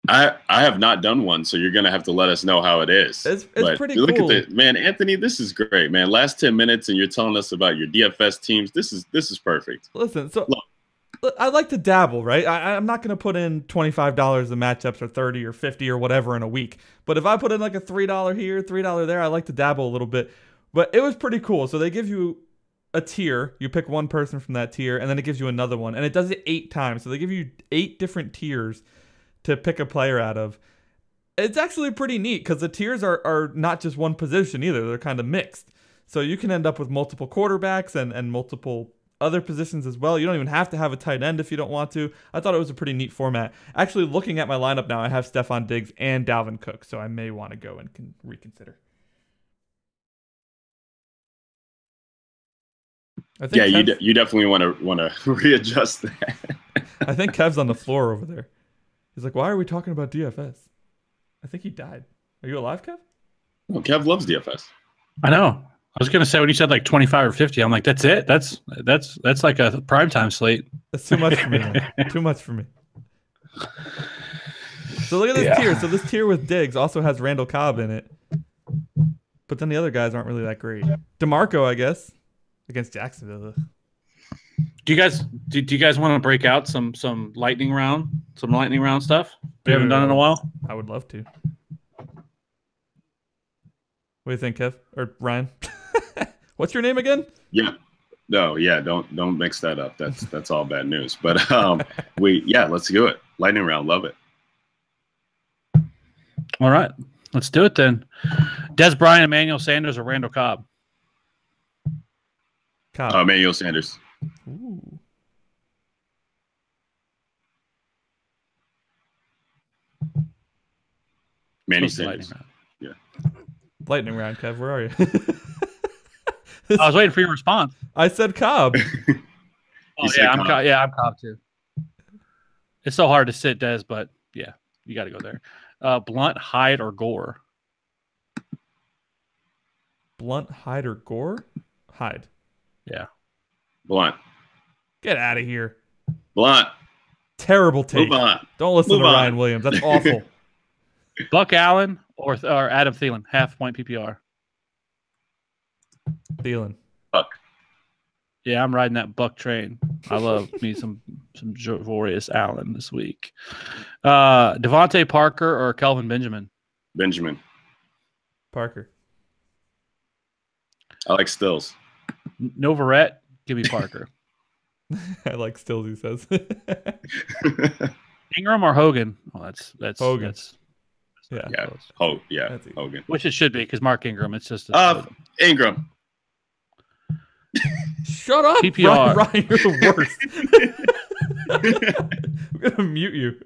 I have not done one, so you're going to have to let us know how it is. It's pretty cool. Look at this, man, Anthony. This is great, man. Last 10 minutes, and you're telling us about your DFS teams. This is perfect. Listen, so I like to dabble, right? I'm not going to put in $25 in matchups or 30 or 50 or whatever in a week. But if I put in like a $3 here, $3 there, I like to dabble a little bit. But it was pretty cool. So they give you a tier. You pick one person from that tier, and then it gives you another one. And it does it 8 times. So they give you 8 different tiers to pick a player out of. It's actually pretty neat because the tiers are not just one position either. They're kind of mixed. So you can end up with multiple quarterbacks and multiple other positions as well. You don't even have to have a tight end if you don't want to. I thought it was a pretty neat format. Actually, looking at my lineup now, I have Stephon Diggs and Dalvin Cook. So I may want to go and reconsider. I think you definitely want to readjust that. I think Kev's on the floor over there. He's like, why are we talking about DFS? I think he died. Are you alive, Kev? Well, Kev loves DFS. I know. I was gonna say when you said like 25 or 50, I'm like, that's it. That's like a primetime slate. That's too much for me. Too much for me. So look at this tier. So this tier with Diggs also has Randall Cobb in it, but then the other guys aren't really that great. DeMarco, I guess, against Jacksonville. Do you guys want to break out some lightning round stuff? We haven't done it in a while. I would love to. What do you think, Kev or Ryan? What's your name again? Yeah, no, yeah, don't mix that up. That's all bad news. But let's do it. Lightning round, love it. All right, let's do it then. Des Bryant, Emmanuel Sanders, or Randall Cobb? Cobb. Emmanuel Sanders. Ooh. Manny Sanders. Yeah. Lightning round, Kev. Where are you? I was waiting for your response. I said Cobb. I'm Cobb too. It's so hard to sit, Des, but yeah, you got to go there. Blunt, Hyde, or Gore? Blunt, Hyde, or Gore? Hyde. Yeah. Blunt. Get out of here. Blunt. Terrible take. Move on. Don't listen to Ryan Williams. That's awful. Buck Allen or Adam Thielen, half-point PPR. Thielen. Buck. Yeah, I'm riding that Buck train. I love me some Javorius Allen this week. Devontae Parker or Kelvin Benjamin? Benjamin. Parker. I like Stills. Novarette, give me Parker. I like Stills, he says. Ingram or Hogan? Oh, that's Hogan. Hogan. Which it should be because Mark Ingram. It's just Ingram. Shut up, PPR. Ryan, you're the worst. I'm going to mute you.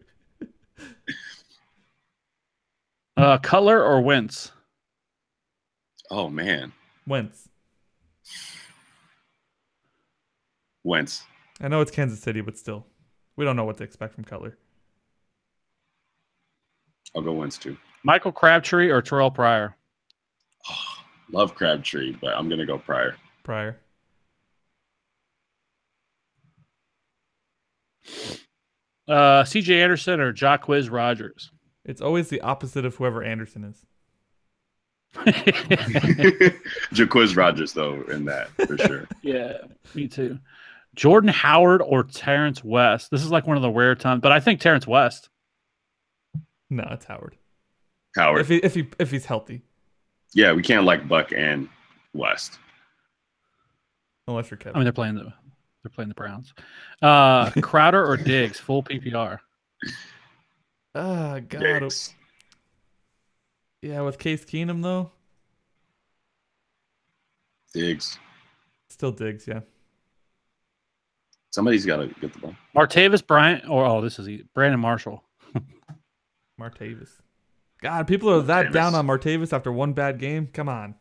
Cutler or Wentz? Oh, man. Wentz. Wentz. I know it's Kansas City, but still. We don't know what to expect from Cutler. I'll go Wentz, too. Michael Crabtree or Terrell Pryor? Oh, love Crabtree, but I'm going to go Pryor. Pryor. CJ Anderson or Jacquizz Rodgers? It's always the opposite of whoever Anderson is. Jacquizz Rodgers, though, in that, for sure. Yeah, me too. Jordan Howard or Terrence West? This is like one of the rare times, but I think Terrence West. No, it's Howard. Howard. If he's healthy. Yeah, we can't like Buck and West. Unless you're Kevin. I mean, they're playing the Browns. Crowder or Diggs? Full PPR. God. Diggs. Yeah, with Case Keenum though. Diggs. Still Diggs, yeah. Somebody's got to get the ball. Martavis Bryant or Brandon Marshall. Martavis. God, people are that down on Martavis after one bad game. Come on.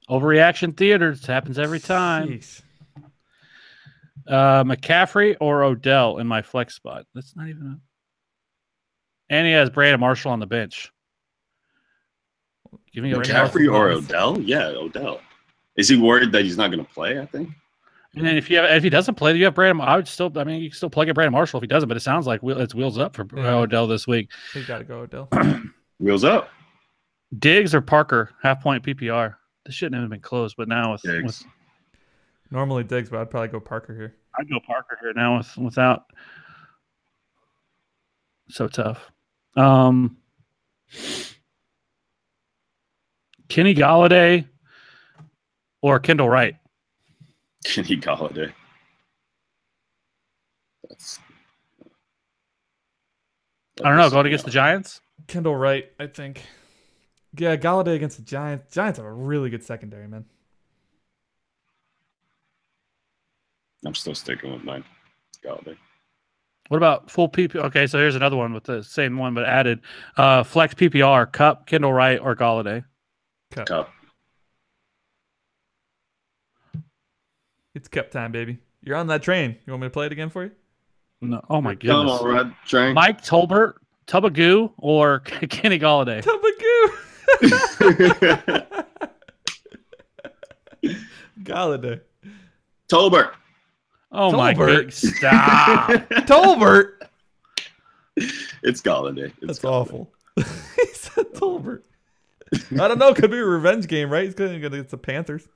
Overreaction theater. It happens every time. Jeez. McCaffrey or Odell in my flex spot. That's not even and he has Brandon Marshall on the bench. Give me McCaffrey or Odell? Yeah, Odell. Is he worried that he's not going to play, I think? And then if he doesn't play, you have Brandon. You can still plug in Brandon Marshall if he doesn't, but it sounds like it's wheels up for Odell this week. We got to go Odell. Wheels up. Diggs or Parker, half-point PPR. This shouldn't have been close, but now with normally Diggs, but I'd probably go Parker here. I'd go Parker here now without so tough. Kenny Golladay or Wright? Kenny Golladay. I don't know. Going against the Giants? Kendall Wright, I think. Yeah, Golladay against the Giants. Giants have a really good secondary, man. I'm still sticking with mine. Golladay. What about full PPR? Okay, so here's another one with the same one but added. Flex PPR, Cup, Kendall Wright, or Golladay? Cup. It's Cup time, baby. You're on that train. You want me to play it again for you? No. Oh, my goodness. Come on, Red Train. Mike Tolbert, Tubagoo, or Kenny Golladay? Tubagoo. Golladay. Tolbert. Oh, Tolbert. my goodness. Stop. Tolbert. It's Golladay. That's Golladay. awful. He said Tolbert. I don't know. Could be a revenge game, right? He's going against the Panthers.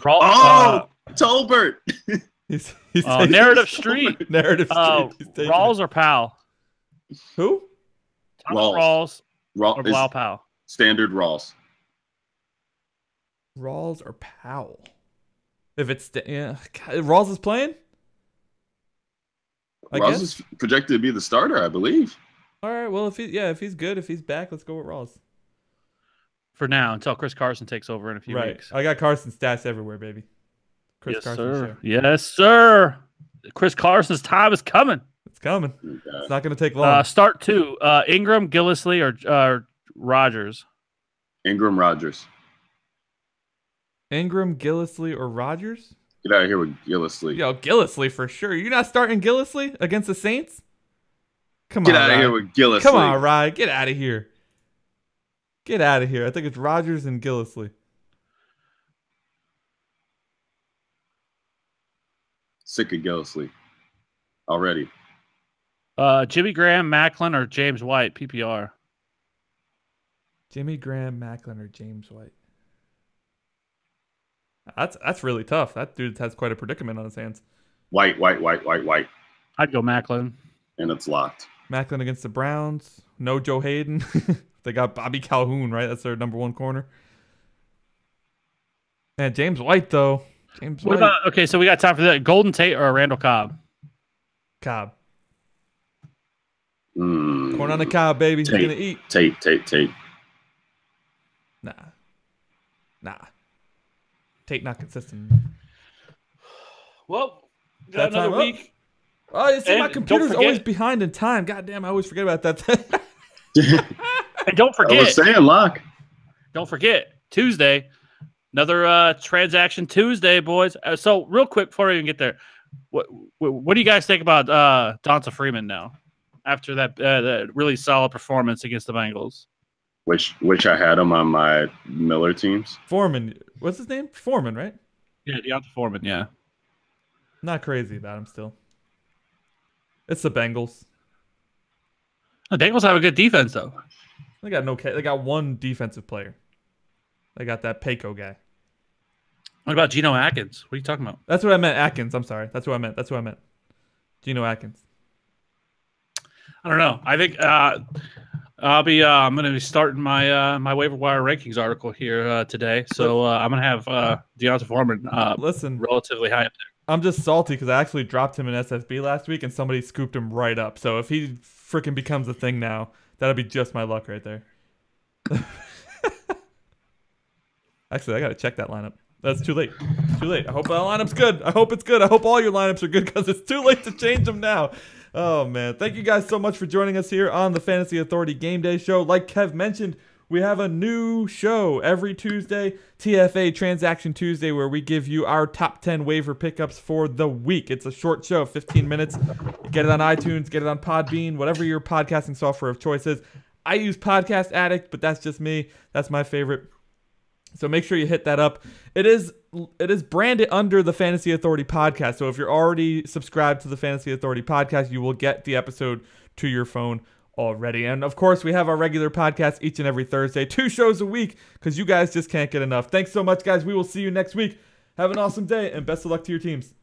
Tolbert. He's Narrative Street. Narrative Street. Rawls or Powell? Who? Rawls or Blau Powell? Standard Rawls. Rawls or Powell? If it's Rawls is playing? Rawls is projected to be the starter, I believe. All right. Well, if he's good, if he's back, let's go with Rawls. For now, until Chris Carson takes over in a few weeks. I got Carson stats everywhere, baby. Yes, sir. Yes, sir. Chris Carson's time is coming. It's coming. Okay. It's not going to take long. Start two. Ingram, Gillislee, or Rodgers? Ingram, Rodgers. Ingram, Gillislee, or Rodgers? Get out of here with Gillislee. Yo, Gillislee for sure. You're not starting Gillislee against the Saints? Come Get on, out of Ryan. here with Gillislee. Come on, Ryan. Get out of here. Get out of here. I think it's Rodgers and Gillislee. Sick of Gillislee already. Jimmy Graham, Macklin, or James White, PPR? Jimmy Graham, Macklin, or James White? That's really tough. That dude has quite a predicament on his hands. White. I'd go Macklin. And it's locked. Macklin against the Browns. No Joe Hayden. They got Bobby Calhoun, right? That's their number one corner. And James White, though. What about, okay, so we got time for that. Golden Tate or Randall Cobb? Cobb. Corn on the cob, baby. He's going to eat. Tate. Nah. Tate not consistent. Well, got That time another up? week. Oh, you see, And my don't computer's forget- always behind in time. God damn, I always forget about that thing. And don't I was forget, saying, Locke. Tuesday, another Transaction Tuesday, boys. So real quick before I even get there, what do you guys think about Tonto Freeman now after that really solid performance against the Bengals? Which I had him on my Miller teams. Foreman. What's his name? Foreman, right? Yeah, Tonto Foreman. Yeah. Not crazy about him still. It's the Bengals. The Bengals have a good defense though. They got one defensive player. They got that Payco guy. What about Geno Atkins? What are you talking about? That's what I meant. Atkins. I'm sorry. That's what I meant. Geno Atkins. I don't know. I think I'm going to be starting my my waiver wire rankings article here today. So I'm going to have Tonto Foreman Listen, relatively high up there. I'm just salty because I actually dropped him in SFB last week and somebody scooped him right up. So if he freaking becomes a thing now, that'll be just my luck right there. Actually, I got to check that lineup. That's too late. Too late. I hope that lineup's good. I hope it's good. I hope all your lineups are good because it's too late to change them now. Oh, man. Thank you guys so much for joining us here on the Fantasy Authority Game Day Show. Like Kev mentioned, we have a new show every Tuesday, TFA Transaction Tuesday, where we give you our top 10 waiver pickups for the week. It's a short show, 15 minutes. You get it on iTunes, get it on Podbean, whatever your podcasting software of choice is. I use Podcast Addict, but that's just me. That's my favorite. So make sure you hit that up. It is branded under the Fantasy Authority Podcast. So if you're already subscribed to the Fantasy Authority Podcast, you will get the episode to your phone already. And of course, we have our regular podcast each and every Thursday, 2 shows a week, because you guys just can't get enough. Thanks so much, guys. We will see you next week. Have an awesome day, and best of luck to your teams.